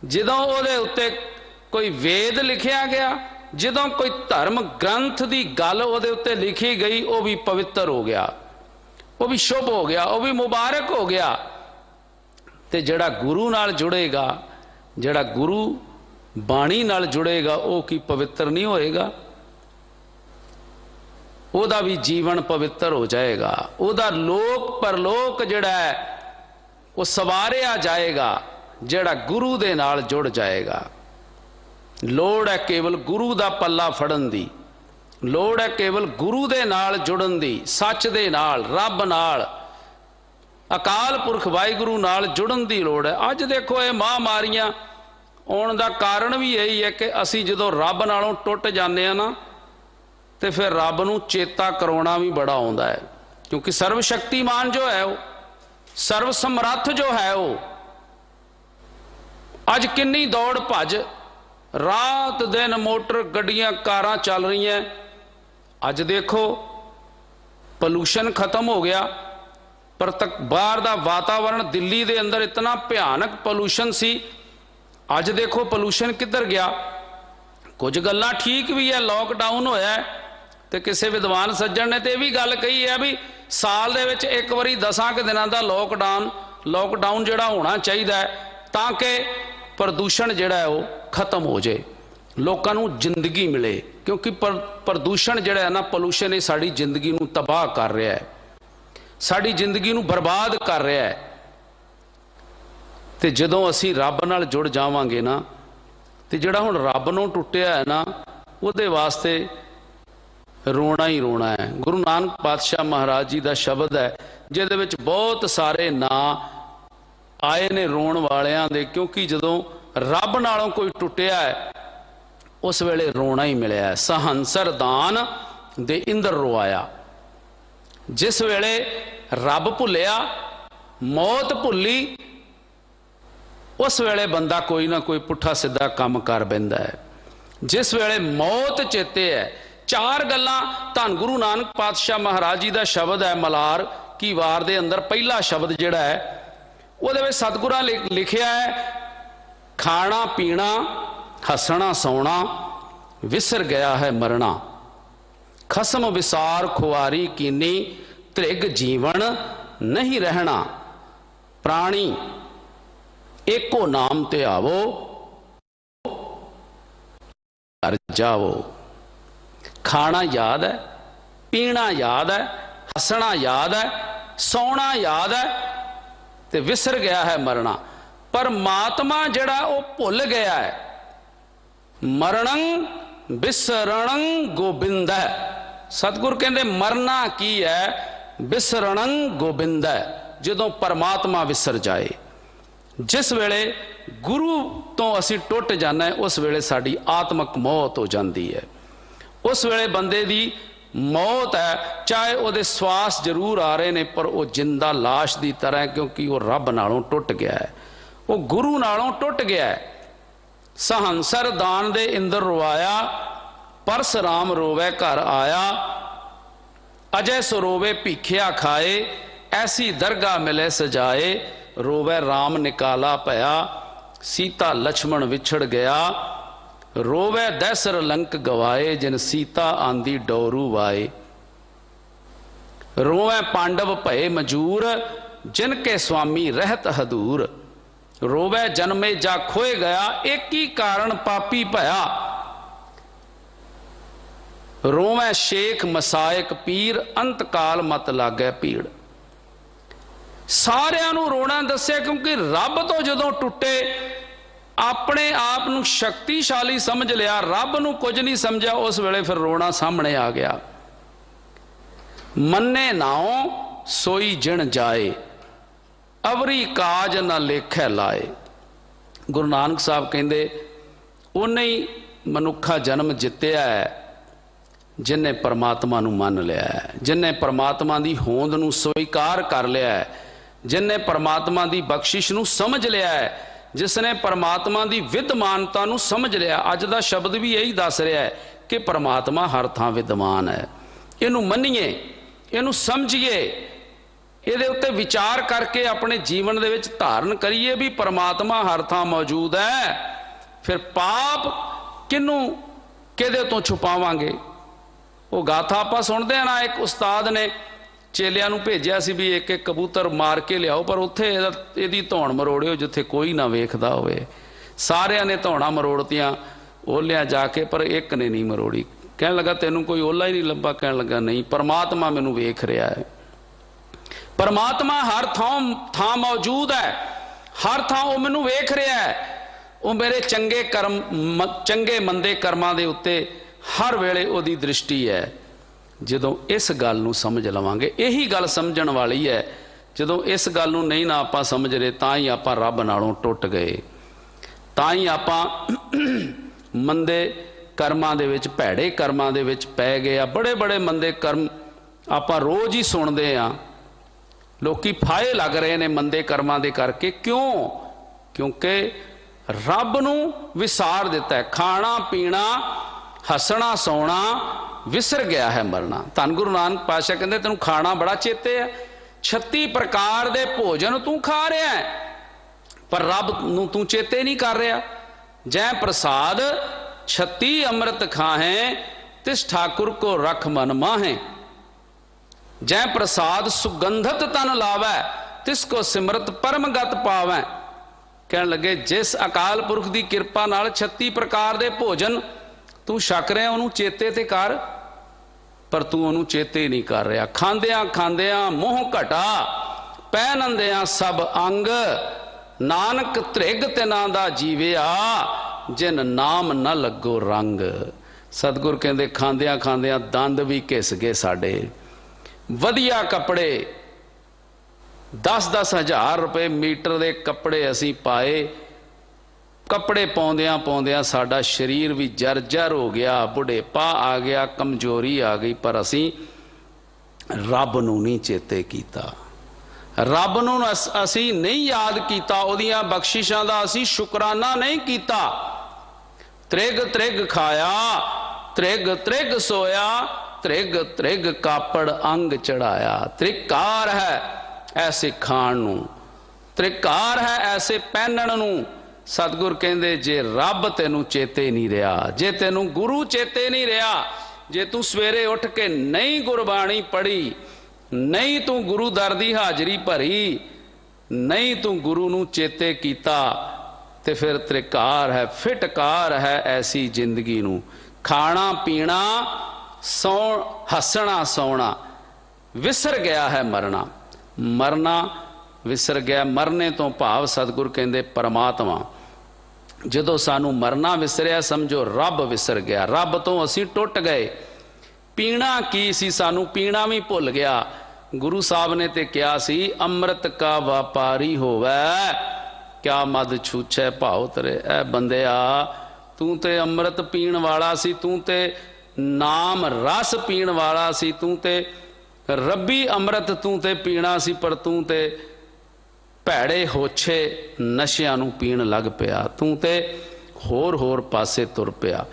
जदों उहदे उत्ते कोई वेद लिखिया गया, जदों कोई धर्म ग्रंथ की गल उहदे उत्ते लिखी गई, वो भी पवित्र हो गया, वो भी शुभ हो गया, वो भी मुबारक हो गया। ते जिहड़ा गुरु नाल जुड़ेगा, जिहड़ा गुरु बाणी नाल जुड़ेगा, वो की पवित्र नहीं होएगा? उहदा भी जीवन पवित्र हो जाएगा। उहदा लोक परलोक जिहड़ा है वो सवारिया जाएगा, जिहड़ा गुरु दे नाल जुड़ जाएगा। लोड़ है केवल गुरु दा पल्ला फड़न दी, लोड़ है केवल गुरु दे नाल जुड़न दी, सच दे नाल, रब नाल, अकाल पुरख वाहिगुरु नाल जुड़न दी लोड़ है। अज देखो ये महामारियां आउण दा कारण भी यही है कि असी जदों रब नालों टुट जाने आ ना, तो फिर रब नूं चेता करवाउणा भी बड़ा आउंदा है, क्योंकि सर्वशक्तिमान जो है वो, सर्वसमर्थ जो है वो, अज किन्नी दौड़ भज, रात दिन मोटर गड्डियां कारां चल रही हैं। अज देखो पॉल्यूशन खत्म हो गया, पर तक बाहर का वातावरण दिल्ली के अंदर इतना भयानक पॉल्यूशन सी। अज देखो पॉल्यूशन किधर गया। कुछ गल्लां ठीक भी है, लॉकडाउन होया है, तो किसी विद्वान सज्जन ने तो यह भी गल कही है भी साल दे विच एक बारी 10 दिनों का लॉकडाउन जिहड़ा होना चाहिए, ताकि प्रदूषण जिहड़ा है वो खत्म हो जाए, लोगों को जिंदगी मिले। क्योंकि प्रदूषण जिहड़ा है ना, पोल्यूशन ये साड़ी जिंदगी नूं तबाह कर रहा है, साड़ी जिंदगी नूं बर्बाद कर रहा है। तो जदों असी रब नाल जुड़ जावांगे ना, तो जिहड़ा हुण रब नूं टुटिया है ना, उहदे वास्ते रोना ही रोना है। गुरु नानक पातशाह महाराज जी का शब्द है जिहदे विच बहुत सारे नां आए ने रोण वालियां दे, क्योंकि जदों रब नालों कोई टुटिया है उस वेले रोना ही मिलिया है। सहंसर दान दे इंद्र रोआया। जिस वेले रब भुलिया, मौत भुली, उस वेले बंदा कोई ना कोई पुठा सीधा काम कर बैठता है। जिस वेले मौत चेते है, चार गल्लां धन गुरु नानक पातशाह महाराज जी का शब्द है मलार की वार दे अंदर पहला शब्द जिहड़ा है उहदे विच सतगुरां लिखिया है, खाना पीना हसना सौना विसर गया है मरना। खसम विसार खुआरी कीनी, त्रिग जीवन नहीं रहना। प्राणी एको नाम ते आवो, घर जाओ। खाना याद है, पीना याद है, हसना याद है, सौना याद है, ते विसर गया है मरना। परमात्मा जड़ा वो भुल गया है। मरणं विसरणं गोबिंद है। सतगुर कहते मरना की है, विसरणं गोबिंद है। जदों परमात्मा विसर जाए, जिस वेले गुरु तो असी टुट जाना है, उस वेले साड़ी आत्मक मौत हो जाती है। उस वेले बंदे दी मौत है, चाहे वो श्वास जरूर आ रहे ने, पर वो जिंदा लाश की तरह, क्योंकि वो रब नालों टुट गया है, वो गुरु नालों टुट गया है। सहंसर दान दे इंदर रोआया, परसराम रोवे घर आया। अजय सो रोवे भीखिया खाए, ऐसी दरगाह मिले सजाए। रोवे राम निकाला पया, सीता लक्ष्मण विछड़ गया। रोवे दैसर लंक गवाए, जिन सीता आंदी डोरू वाए। रोवे पांडव भये मजूर, जिनके स्वामी रहत हदूर। रोवे जन्मे जा खोए गया, एक ही कारण पापी भया। रोवे शेख मसायक पीर, अंत काल मत लागे पीड़। सारिਆਂ ਨੂੰ रोना दस्या, क्योंकि रब तो जदों टुटे, अपने आप ਨੂੰ शक्तिशाली समझ लिया, रब ਨੂੰ कुछ नहीं समझा, उस वेले फिर रोना सामने आ गया। मन्ने नाओ सोई जिण जाए, अवरी काज ना लेखे लाए। गुरु नानक साहब कहते उन्हें ही मनुखा जन्म जित्या है जिन्हें परमात्मा नूं मन लिया है, जिन्हें परमात्मा की होंद नूं स्वीकार कर लिया है, जिन्हें परमात्मा की बख्शिश नूं समझ लिया है, जिसने परमात्मा की विद्यमानता नूं समझ लिया। अज दा शब्द भी यही दस रहा है कि परमात्मा हर थां विद्यमान है। इनू मनीए, इनू समझिए, ਇਹਦੇ ਉੱਤੇ विचार करके अपने जीवन दे विच धारण करिए भी परमात्मा हर थां मौजूद है। फिर पाप किनू किहदे तो छुपावांगे। वो गाथा आपां सुणदे आ ना, एक उस्ताद ने चेलियां नूं भेजिया सी भी एक एक कबूतर मार के लियाओ, पर उत्थे इहदी धौण मरोड़िओ जिथे कोई ना वेखदा होवे। सारिਆਂ ने धौणां मरोड़तियां ओलियां जाके, पर एक ने नहीं मरोड़ी। कहण लगा तैनूं कोई ओला ही नहीं लभा। कहण लगा नहीं, परमात्मा मैनूं वेख रिहा है। परमात्मा हर थां मौजूद है, हर थां वो मैनूं वेख रहा है। वो मेरे चंगे कर्म, चंगे मंदे कर्मां दे उत्ते हर वेले उहदी दृष्टि है। जदों इस गल नूं समझ लवांगे, यही गल समझण वाली है। जदों इस गल नूं नहीं ना आपां समझ रहे, तां ही आपां रब नालों टुट गए, तां ही आपां मंदे कर्मां दे विच, भैड़े कर्मां दे विच पै गए। बड़े बड़े मंदे कर्म आपां रोज़ ही सुणदे आ। लोकी फाहे लग रहे ने मंदे कर्मां दे करके। क्यों? क्योंकि रब नूं विसार दिता है। खाना पीना हसना सौना विसर गया है मरना। धन गुरु नानक पातशाह कहते तेनू खाना बड़ा चेते है, 36 प्रकार दे भोजन तू खा रहा है, पर रब नूं तू चेते नहीं कर रहा। जै प्रसाद 36 अमृत खाहें, तिस ठाकुर को रख मन माहें। जै प्रसाद सुगंधत तन लावै, तिसको सिमरत परमगत पावै। कहन लगे जिस अकाल पुरख की कृपा नाल 36 प्रकार दे भोजन तू छक रहा, उन्होंने चेते ते कर, पर तू उन्होंने चेते नहीं कर रहा। खांदियां खांदियां मोह घटा, पहनंदियां सब अंग, नानक त्रिग तिना दा जीविया, जिन नाम न लगो रंग। सतगुर कहते खांदियां खांदियां दंद भी घिस गए साडे। वधिया कपड़े 10-10 हज़ार रुपए मीटर के कपड़े असी पाए। कपड़े पाउंदियां पाउंदियां साडा शरीर भी जर्जर हो गया, बुढ़ेपा आ गया, कमजोरी आ गई, पर असी रब नूं नहीं चेते कीता। रब नूं असी नहीं याद कीता, उहदियां बख्शिशां दा असी शुकराना नहीं कीता। त्रिग त्रिग खाया, त्रिग त्रिग सोया, त्रिग त्रिग कापड़ अंग चढ़ाया। त्रिकार है ऐसे खाण नूं, त्रिकार है ऐसे पहनण नूं। सतगुर कहंदे जे रब तैनूं चेते नहीं रहा, जे तैनूं गुरु चेते नहीं रहा, जे तू सवेरे उठ के नहीं गुरबाणी पढ़ी, नहीं तू गुरु दर दी हाजरी भरी, नहीं तू गुरु नू चेते कीता, ते फिर त्रिकार है, फिटकार है ऐसी जिंदगी नू। खाना पीना सौ हसना सौना, विसर गया है मरना। मरना विसर गया, मरने तो भाव सतगुर कहंदे परमात्मा। जदों सानू मरना विसरिया समझो रब विसर गया, रब तो असीं टुट गए। पीना की सी, सानू पीना भी भुल गया। गुरु साहब ने ते क्या सी, अमृत का व्यापारी होवे क्या मद छूछे भाव तरे। ए बंदिया तू ते अमृत पीण वाला सी, तू ते नाम रस पीण वाला सी, तू ते रब्बी अमृत तू ते पीना सी, पर तू ते भैड़े होछे नशियां नू पीण लग पिया, तू ते होर होर पासे तुर पिया।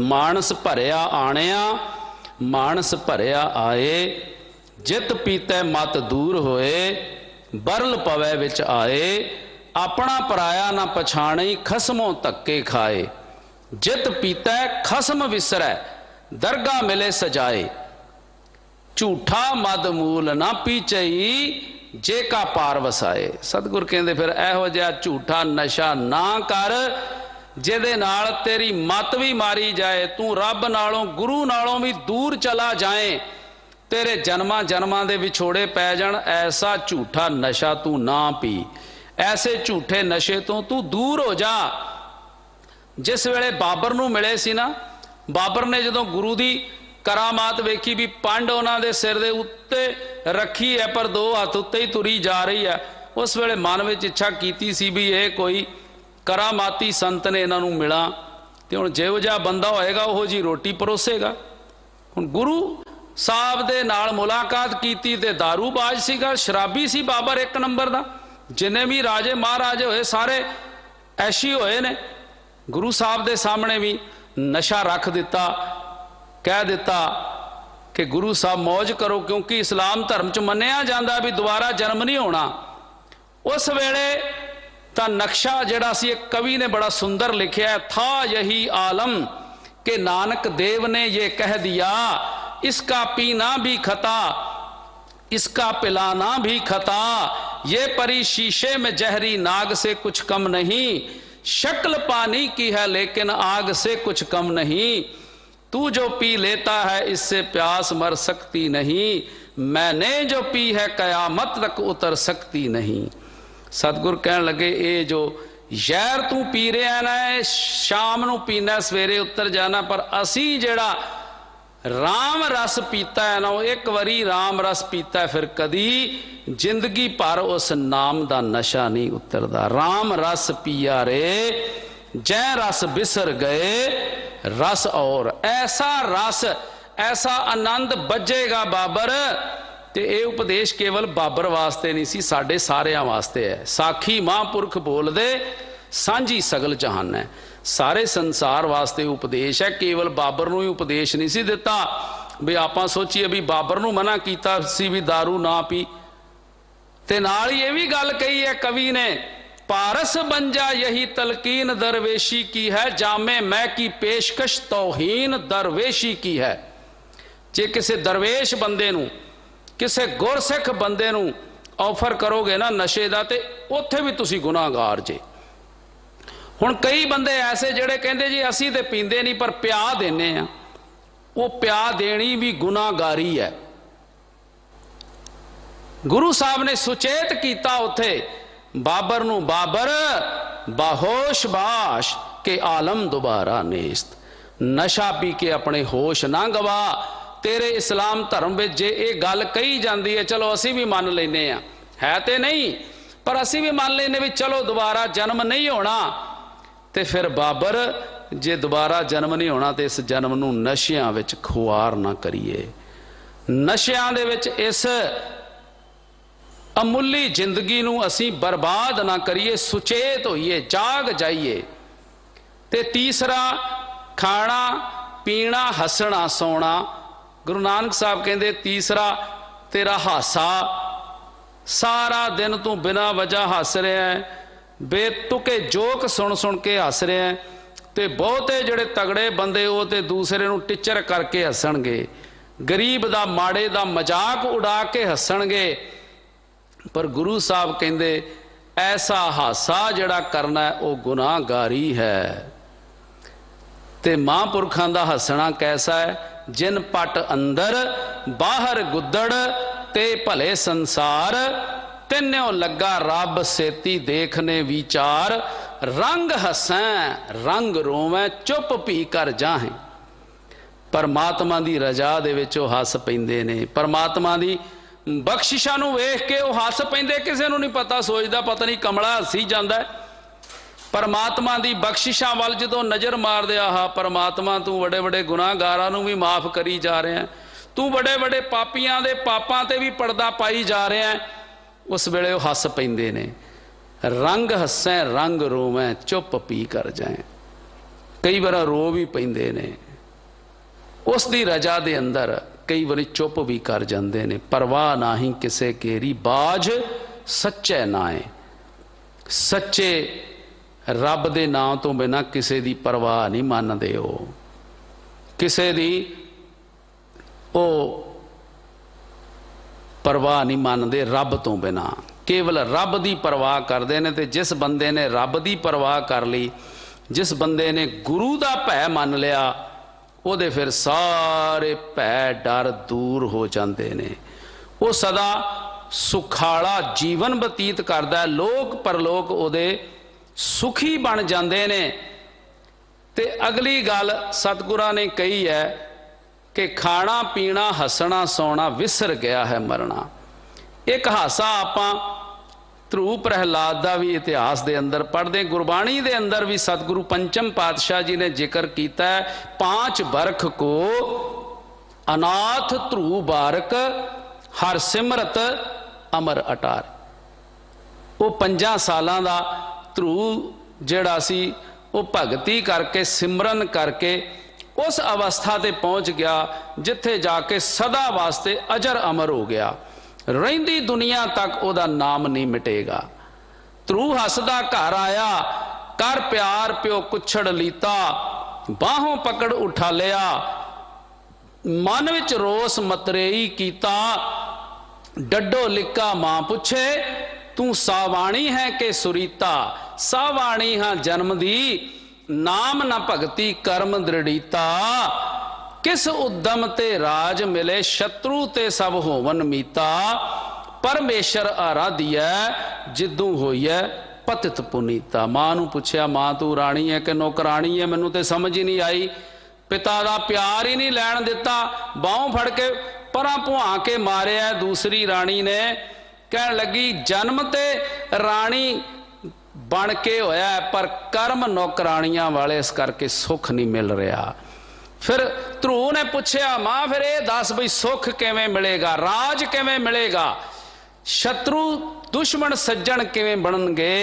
मानस भरिया आणिया मानस भरिया आए, जित पीते मत दूर होए, बरल पवै विच आए। अपना पराया ना पछाणी, खसमों धक्के खाए। जित पीतै खसम विसरै, दरगाह मिले सजाए। झूठा मद मूल ना पीचई, जे का पार वसाए। सतगुर कहंदे फिर इहो जिहा झूठा नशा ना कर जिहदे नाल तेरी मत भी मारी जाए, तू रब नालों गुरु नालों भी दूर चला जाए, तेरे जन्मां जन्मां दे विछोड़े पै जाण। ऐसा झूठा नशा तू ना पी, ऐसे झूठे नशे तो तू दूर हो जा। जिस वेले बाबर नूं मिले सी ना, बाबर ने जदों गुरु दी करामात वेखी भी पंड उन्हां दे सिर दे उत्ते रखी है पर दो हथ उत्ते ही तुरी जा रही है, उस वेले मन विच इच्छा कीती सी भी ये कोई करामाती संत ने इन्हां नूं मिला ते हुण जिहो जिहा बंदा होएगा उहो जी रोटी परोसेगा। हुण गुरु साहब दे नाल मुलाकात कीती ते दारूबाज सीगा, शराबी सी बाबर एक नंबर दा। जिन्ने भी राजे महाराजे होए सारे ऐशी होए ने। गुरु साहब दे सामने भी नशा रख दिता, कह दिता कि गुरु साहब मौज करो, क्योंकि इस्लाम धर्म च मन्निया जांदा भी दोबारा जन्म नहीं होना। उस वेले ता नक्शा जिहड़ा सी एक कवि ने बड़ा सुंदर लिखिया है, था यही आलम के नानक देव ने ये कह दिया, इसका पीना भी खता इसका पिलाना भी खता, ये परी शीशे में जहरी नाग से कुछ कम नहीं, शक्ल पानी की है लेकिन आग से कुछ कम नहीं, तू जो पी लेता है इससे प्यास मर सकती नहीं, मैंने जो पी है कयामत तक उतर सकती नहीं। सतगुर कहन लगे ये जो जहर तू पी रहा ना, शाम नू पीना सवेरे उतर जाना, पर असी जेड़ा राम रस पीता है ना, वो एक बारी राम रस पीता है फिर कदी जिंदगी भर उस नाम का नशा नहीं उतरदा। राम रस पिया रे जै रस बिसर गए रस, और ऐसा रस ऐसा आनंद बजेगा बाबर। ते ये उपदेश केवल बाबर वास्ते नहीं सी, साडे सारियां वास्ते है। साखी महापुरख बोल दे सांझी सगल जहान है, सारे संसार वास्ते उपदेश है। केवल बाबर नूं ही उपदेश नहीं सी दिता भी आपां सोचीए भी बाबर नूं मना कीता सी भी दारू ना पी। ते नाल ही ये भी गल कही है कवि ने, पारस बन जा यही तलकीन दरवेशी की है, जामे मैं की पेशकश तौहीन दरवेशी की है। जे किसी दरवेश बंदे नूं किसी गुरसिख बंदे नूं ऑफर करोगे ना नशे दा, ते उत्थे भी तुसी गुनाहगार जे। हुण कई बंदे ऐसे जेड़े कहंदे जी असी ते पींदे नहीं पर प्या देने आ, वो प्या देनी भी गुनाहगारी है। गुरु साहब ने सुचेत कीता उत्थे बाबर नूं, बाबर बाहोश बाश के आलम दोबारा नेस्त। नशा पी के अपने होश ना गवा। तेरे इस्लाम धर्म में जे ये गल कही जाती है, चलो असी भी मान लेने है ते नहीं, पर असी भी मान लेने भी चलो दोबारा जन्म नहीं होना। ते फिर बाबर जे दोबारा जन्म नहीं होना तो इस जन्म नूं नशियां विच खुआर ना करिए। नशियां दे विच इस अमुली जिंदगी नूं असी बर्बाद ना करिए, सुचेत होइए, जाग जाइए। ते तीसरा खाना पीना हसना सोना। गुरु नानक साहब कहते तीसरा तेरा हासा, सारा दिन तू बिना वजह हस रहा है, बेतुके जोक सुन सुन के हस रहा है, ਤੇ ਬਹੁਤੇ ਜਿਹੜੇ ਤਗੜੇ ਬੰਦੇ ਉਹ ਤੇ ਦੂਸਰੇ ਨੂੰ ਟਿੱਚਰ ਕਰਕੇ ਹੱਸਣਗੇ, ਗਰੀਬ ਦਾ ਮਾੜੇ ਦਾ ਮਜ਼ਾਕ ਉਡਾ ਕੇ ਹੱਸਣਗੇ। ਪਰ ਗੁਰੂ ਸਾਹਿਬ ਕਹਿੰਦੇ ਐਸਾ ਹਾਸਾ ਜਿਹੜਾ ਕਰਨਾ ਹੈ ਉਹ ਗੁਨਾਹਗਾਰੀ ਹੈ। ਤੇ ਮਹਾਂਪੁਰਖਾਂ ਦਾ ਹੱਸਣਾ ਕੈਸਾ ਹੈ? ਜਿਨ ਪਟ ਅੰਦਰ ਬਾਹਰ ਗੁੱਦੜ ਤੇ ਭਲੇ ਸੰਸਾਰ, ਤਿੰਨੋਂ ਲੱਗਾ ਰੱਬ ਸੇਤੀ ਦੇਖਨੇ ਵਿਚਾਰ। ਰੰਗ ਹਸੈਂ ਰੰਗ ਰੋਵੈਂ ਚੁੱਪ ਭੀ ਕਰ ਜਾਹੇ। परमात्मा की रजा दे विच वो हस पैंदे ने, परमात्मा की बख्शिशा नूं वेख के वो हस पैंदे। किसी नूं नहीं पता, सोचदा पता नहीं कमला हसी जांदा है। परमात्मा की बख्शिशा वाल जदों नज़र मार दे, आहा परमात्मा तू बड़े बड़े गुनाहगारां नूं भी माफ़ करी जा रहा है, तू बड़े बड़े पापियां दे पापां ते भी पर्दा पाई जा रहा है। उस वेले वो हस पैंदे ने। रंग हसें रंग रोवें चुप पी कर जाए। कई बार रो भी पैंदे ने, उसकी रजा दे अंदर कई बार चुप भी कर जाते हैं। परवाह ना ही किसे केरी बाज सच्चे नाए। सच्चे रब दे नाम तो बिना किसे दी परवाह नहीं मानते हो, किसे दी ओ परवाह नहीं मानते रब तो बिना, केवल रब दी परवाह करते हैं। तो जिस बंदे ने रब दी परवाह कर ली, जिस बंदे ने गुरु दा भै मान लिया, ਉਹਦੇ फिर सारे भै डर दूर हो जाते हैं। वो सदा सुखाला जीवन बतीत करता है, लोक परलोक ਉਹਦੇ सुखी बन जाते हैं। ते अगली गल सतगुरां ने कही है कि खाना पीना हसना सौना विसर गया है मरना। एक हासा आपां ध्रुव प्रहलाद का भी इतिहास के अंदर पढ़ते, गुरबाणी के अंदर भी सतगुरु पंचम पातशाह जी ने जिक्र किया है। 5 बरख को अनाथ ध्रुव बारक हर सिमरत अमर अटार। वो 5 सालों का ध्रुव जिहड़ा सी वो भगती करके सिमरन करके उस अवस्था ते पहुँच गया जिथे जाके सदा वास्ते अजर अमर हो गया। रहिंदी दुनिया तक ओदा नाम नहीं मिटेगा। ध्रुव हसदा घर आया, कर प्यार प्यो कुछड़ लीता, बाहों पकड़ उठा लिया, मन विच रोस मतरेई कीता। डड्डो लिका मां पुछे तू सावाणी है के सुरीता। सावाणी हाँ जन्म दी, नाम न भगती कर्म दृढ़ीता। किस उद्यम ते राज मिले शत्रु ते सब होवन मीता। परमेश्वर आराधिया जिदू होई है पतित पुनीता। मां नूं पुछया मां तू राणी है कि नौकरानी है, मैनू तो समझ ही नहीं आई। पिता का प्यार ही नहीं लैण दिता, बाहों फड़ के परां भुआ के मारिया। दूसरी राणी ने कह लगी जन्म ते राणी बन के होया पर कर्म नौकरानियां वाले, इस करके सुख नहीं मिल रहा। फिर ध्रुव ने पूछया मां फिर ये दस बई सुख किवें मिलेगा, राज किवें मिलेगा, शत्रु दुश्मन सज्जन किवें बनणगे।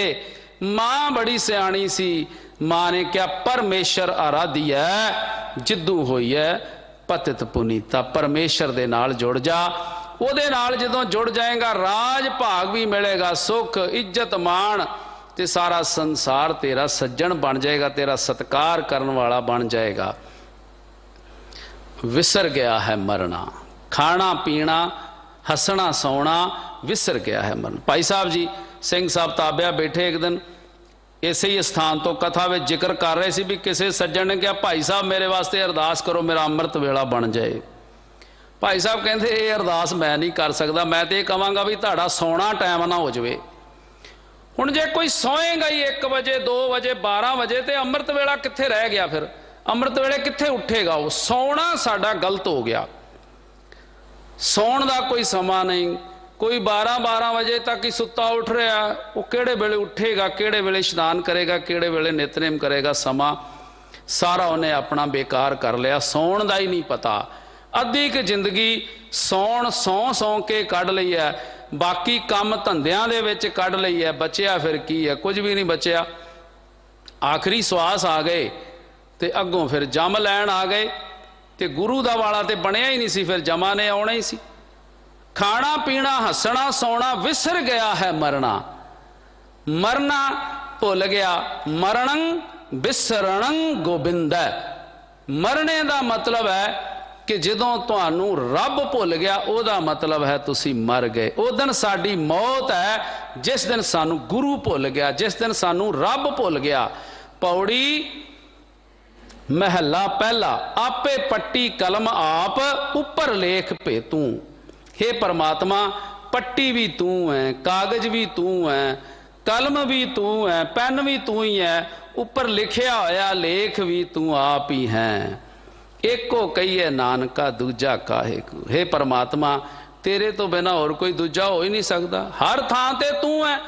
मां बड़ी सियाणी सी, मां ने क्या परमेश्वर आराधी है जिद्दू होई है पतित पुनीता। परमेश्वर दे नाल जुड़ जा, ਉਹਦੇ नाल जदों जुड़ जाएगा राज भाग भी मिलेगा, सुख इज्जत मान ते सारा संसार तेरा सज्जन बन जाएगा, तेरा सत्कार करने वाला बन जाएगा। विसर गया है मरना, खाना पीना हसना सौना विसर गया है मरना। भाई साहब जी सिंह साहब ताबिया बैठे एक दिन इसे ही स्थान तो कथा में जिक्र कर रहे थे भी किसी सज्जन ने कहा भाई साहब मेरे वास्ते अरदास करो मेरा अमृत वेला बन जाए। भाई साहब कहते ये अरदास मैं नहीं कर सकता, मैं तो ये कहांगा भी तुहाडा सौना टाइम ना हो जाए। हुण जे कोई सोएगा ही 1 बजे 2 बजे 12 बजे तो अमृत वेला कित्थे रह गया, फिर अमृत वेले कित्थे उठेगा। वो सौना साडा गलत हो गया। सौण का कोई समा नहीं, कोई 12-12 बजे तक ही सुत्ता उठ रहा, वो किहड़े वेले उठेगा, किहड़े वेले स्नान करेगा, किहड़े वेले नितनेम करेगा, समा सारा उन्हें अपना बेकार कर लिया। सौण का ही नहीं पता। अद्धी क जिंदगी सौण सौ के कढ़ लई है, बाकी काम धंधियां दे विच कढ़ लई है। बचिया फिर की है, कुछ भी नहीं बचिया। आखिरी श्वास आ गए ते अगों फिर जम लैन आ गए ते गुरु दा वाला ते बनया ही नहीं सी, फिर जमा ने आउणा ही सी। खाना पीना हसना सौना विसर गया है मरना, मरना भुल गया। मरणं बिसरणं गोबिंद। मरने का मतलब है कि जदों तुहानू रब भुल गया ओदा मतलब है तुसी मर गए। उस दिन साडी मौत है जिस दिन सानू गुरु भुल गया, जिस दिन सानू रब भुल गया। पौड़ी महला पहला। आपे पट्टी कलम आप उपर लेख भेतू। हे परमात्मा पट्टी भी तू है, कागज भी तू है, कलम भी तू है, पेन भी तू ही है, ऊपर लिखिया होया लेख भी तू आप ही है। एको कहिए नानका दूजा काहे को। हे परमात्मा तेरे तो बिना और कोई दूजा हो ही नहीं सकता। हर थां ते तू है।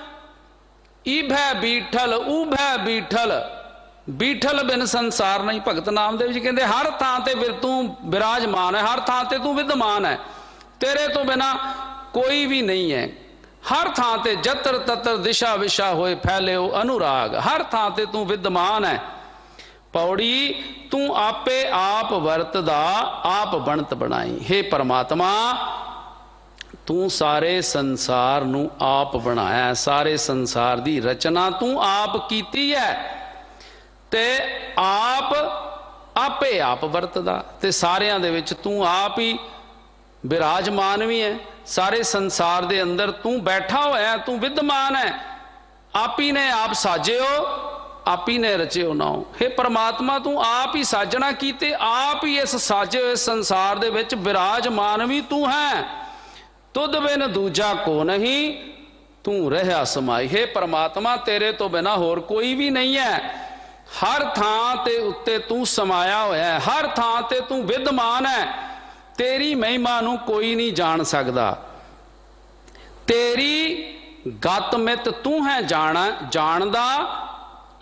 इभै बीठल उभै बीठल, बीठल बिन संसार नहीं। भगत नामदेव जी कहते हर थां ते तू विराजमान है, हर थां ते तू विद्यमान है। तेरे तो बिना कोई भी नहीं है। हर थां ते जतर ततर दिशा विशा होए फैले हो अनुराग। हर थां ते तू विद्यमान है। पौड़ी तू आपे आप वरतदा आप बनत बनाई। हे परमात्मा तू सारे संसार नू आप बनाया, सारे संसार दी रचना तू आप कीती है ते आप आपे आप वरतदा ते सारियां दे विच तू आप ही विराजमान भी है। सारे संसार दे अंदर तू बैठा होया, तू विद्यमान है। आप ही ने आप साजे हो, आप ही ने रचे हो ना हो। हे परमात्मा तू आप ही साजना कीते, आप ही इस साजे हुए संसार दे विच विराजमान भी तू है। तुद बिन दूजा को नहीं तू रहा समाई। हे परमात्मा तेरे तो बिना होर कोई भी नहीं है। हर थां ते उत्ते तू समाया होया है, हर थां ते तू विद्यमान है। तेरी महिमा नू कोई नहीं जान सकता। तेरी गतमित तू है जानदा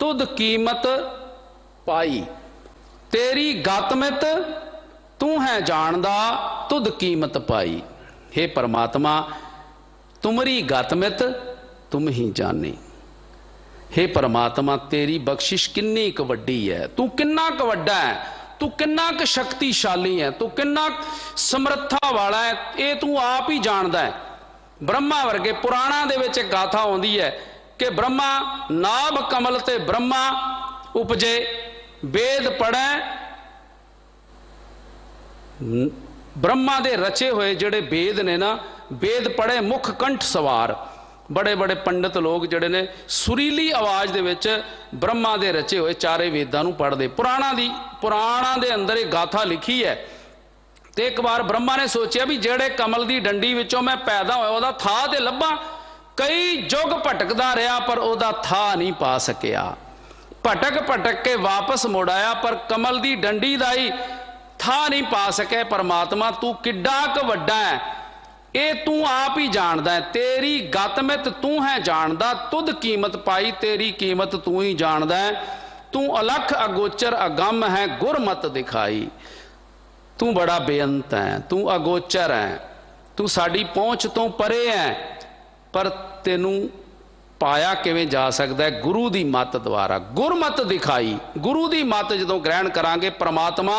तुद कीमत पाई। तेरी गतमित तू है जानदा तुद कीमत पाई। हे परमात्मा तुमरी गतमित तुम ही जानी। हे परमात्मा तेरी बख्शिश किन्नी क वड्डी है, तू किन्ना क वड्डा है, तू किन्ना क शक्तिशाली है, तू किन्ना समर्था वाला है, ये तू आप ही जानदा है। ब्रह्मा वर्गे पुराणा दे विच एक गाथा आउंदी है कि ब्रह्मा नाभ कमल ते ब्रह्मा उपजे, वेद पढ़े, ब्रह्मा दे रचे हुए जिहड़े वेद ने ना, वेद पढ़े मुख कंठ सवार। बड़े बड़े पंडित लोग जिहड़े ने सुरीली आवाज़ दे विच ब्रह्मा दे रचे हुए चारे वेदां नूं पढ़दे। पुराणा दे अंदर एक गाथा लिखी है। तो एक बार ब्रह्मा ने सोचा भी जेड़े कमल की डंडी विचों मैं पैदा होया उहदा था ते लभा। कई जुग भटकदा रहा पर उहदा था नहीं पा सकिया। भटक भटक के वापस मुड़ आया पर कमल की डंडी दा ही था नहीं पा सके। परमात्मा तू किड्डा क वड्डा है, ये तू आप ही जानदा है। तेरी गतमित तू है जानदा तुद कीमत पाई। तेरी कीमत तू ही जानदा है। तू अलख अगोचर अगम है गुरमत दिखाई। तू बड़ा बेअंत है, तू अगोचर है, तू साड़ी पहुंच तो परे है, पर तेनू पाया किवें जा सकता है? गुरु की मत द्वारा। गुरमत दिखाई, गुरु की मत जो ग्रहण करांगे परमात्मा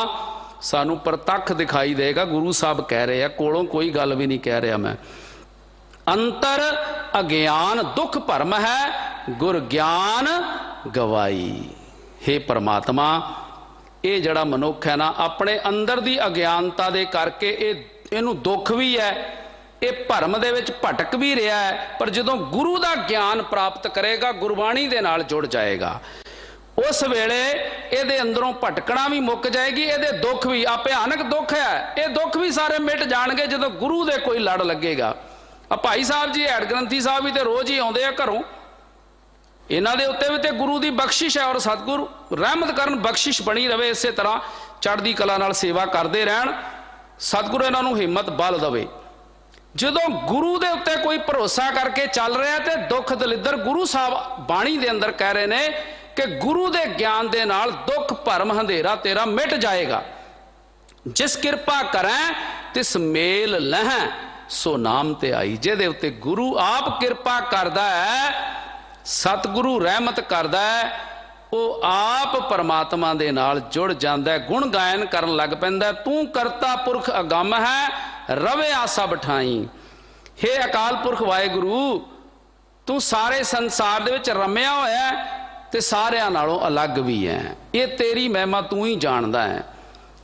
सानू प्रतख दिखाई देगा। गुरु साहब कह रहे हैं, कोलों कोई गल भी नहीं कह रहा मैं। अंतर अज्ञान दुख भरम है गुर ज्ञान गवाई। हे परमात्मा ये जड़ा मनुख है ना अपने अंदर की अज्ञानता दे करके इनू दुख भी है, ये भरम दे विच भटक भी रहा है, पर जदों गुरु का ज्ञान प्राप्त करेगा, गुरबाणी दे नाल जुड़ जाएगा, उस वेले ये अंदरों भटकना भी मुक जाएगी। ये दुख भी आ भयानक दुख है, ये दुख भी सारे मिट जाएंगे जदों गुरु दे कोई लड़ लगेगा। भाई साहब जी हैड ग्रंथी साहब भी तो रोज ही आउंदे आ घरों, इन्हां दे उत्ते भी तो गुरु की बख्शिश है और सतगुरु रहमत करन, बख्शिश बनी रहे। इस तरह चढ़दी कला नाल सेवा करते रहन, सतगुरु इन्हां नूं हिम्मत बल दवे। जदों गुरु दे उत्ते कोई भरोसा करके चल रहा है तो दुख दलिद्दर गुरु साहब बाणी दे अंदर कह रहे हैं कि गुरु दे ज्ञान दे नाल दुख भरम अंधेरा तेरा मिट जाएगा। जिस किरपा करें तिस मेल लह सो नाम ते आई। जिहदे उत्ते गुरु आप किरपा करदा है, सतगुरु रहमत करदा है, वो आप परमात्मा दे नाल जुड़ जांदा है, गुण गायन करन लग पैंदा। तू करता पुरख अगम है रवे आसा बिठाई। हे अकाल पुरख वाहिगुरु तू सारे संसार दे विच रमिया होया, ते सारिਆਂ नालों अलग भी है। ये तेरी महिमा तू ही जानदा है।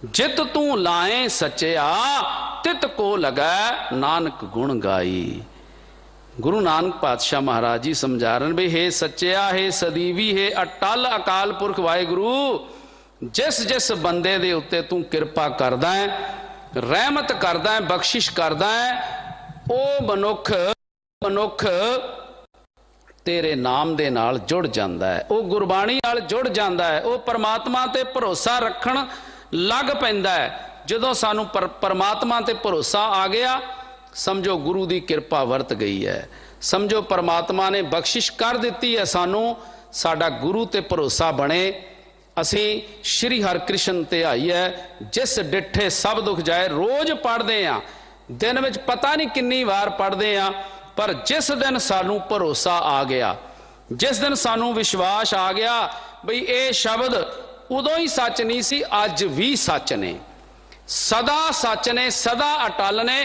जित तू लाए सचिया तित को लगा नानक गुण गाई। गुरु नानक पातशाह महाराज जी समझा रहे भी हे सचिया, हे सदीवी, हे अटल अकाल पुरख वाहिगुरु, जिस जिस बंदे दे उत्ते तू किरपा करदा है, रहमत करदा है, बख्शिश करदा है, ओ मनुख तेरे नाम दे नाल जुड़ जांदा है, ओ गुरबाणी नाल जुड़ जांदा है, ओ परमात्मा ते भरोसा रखण लग पैंदा है। जदों सानू परमात्मा ते भरोसा आ गया, समझो गुरु दी किरपा वरत गई है, समझो परमात्मा ने बख्शिश कर दी है सानू, साडा गुरु ते भरोसा बने। असी श्री हरकृष्ण ते आई है, जिस डिठे सब दुख जाए रोज पढ़ते हैं, दिन में पता नहीं कितनी बार पढ़ते हैं, पर जिस दिन सानू भरोसा आ गया, जिस दिन सानू विश्वास आ गया बई ये शब्द उदों ही सच नहीं सी, अज भी सच ने, सदा सच ने, सदा अटल ने।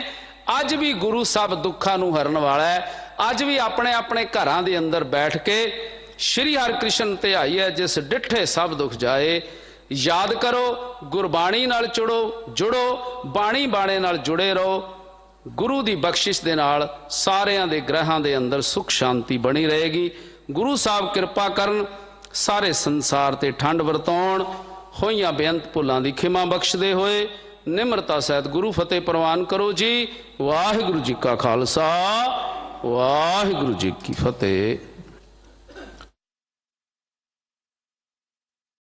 अज भी गुरु सब दुखा नू हरन वाला है। अज भी अपने अपने घरां दे अंदर बैठ के श्री हरकृष्ण ते आई है, जिस डिठे सब दुख जाए। याद करो, गुरबाणी नाल जुड़ो, बाणी बाणे नाल जुड़े रहो। गुरु दी बख्शिश दे नाल सारियां दे ग्रहां दे अंदर सुख शांति बनी रहेगी। गुरु साहब किरपा करन, सारे संसार ते ठंड वरताउण, होइयां बेअंत भुलां दी खिमा बख्शदे होए निम्रता सहित गुरु फतेह प्रवान करो जी। वाहिगुरु जी का खालसा, वाहिगुरु जी की फतेह।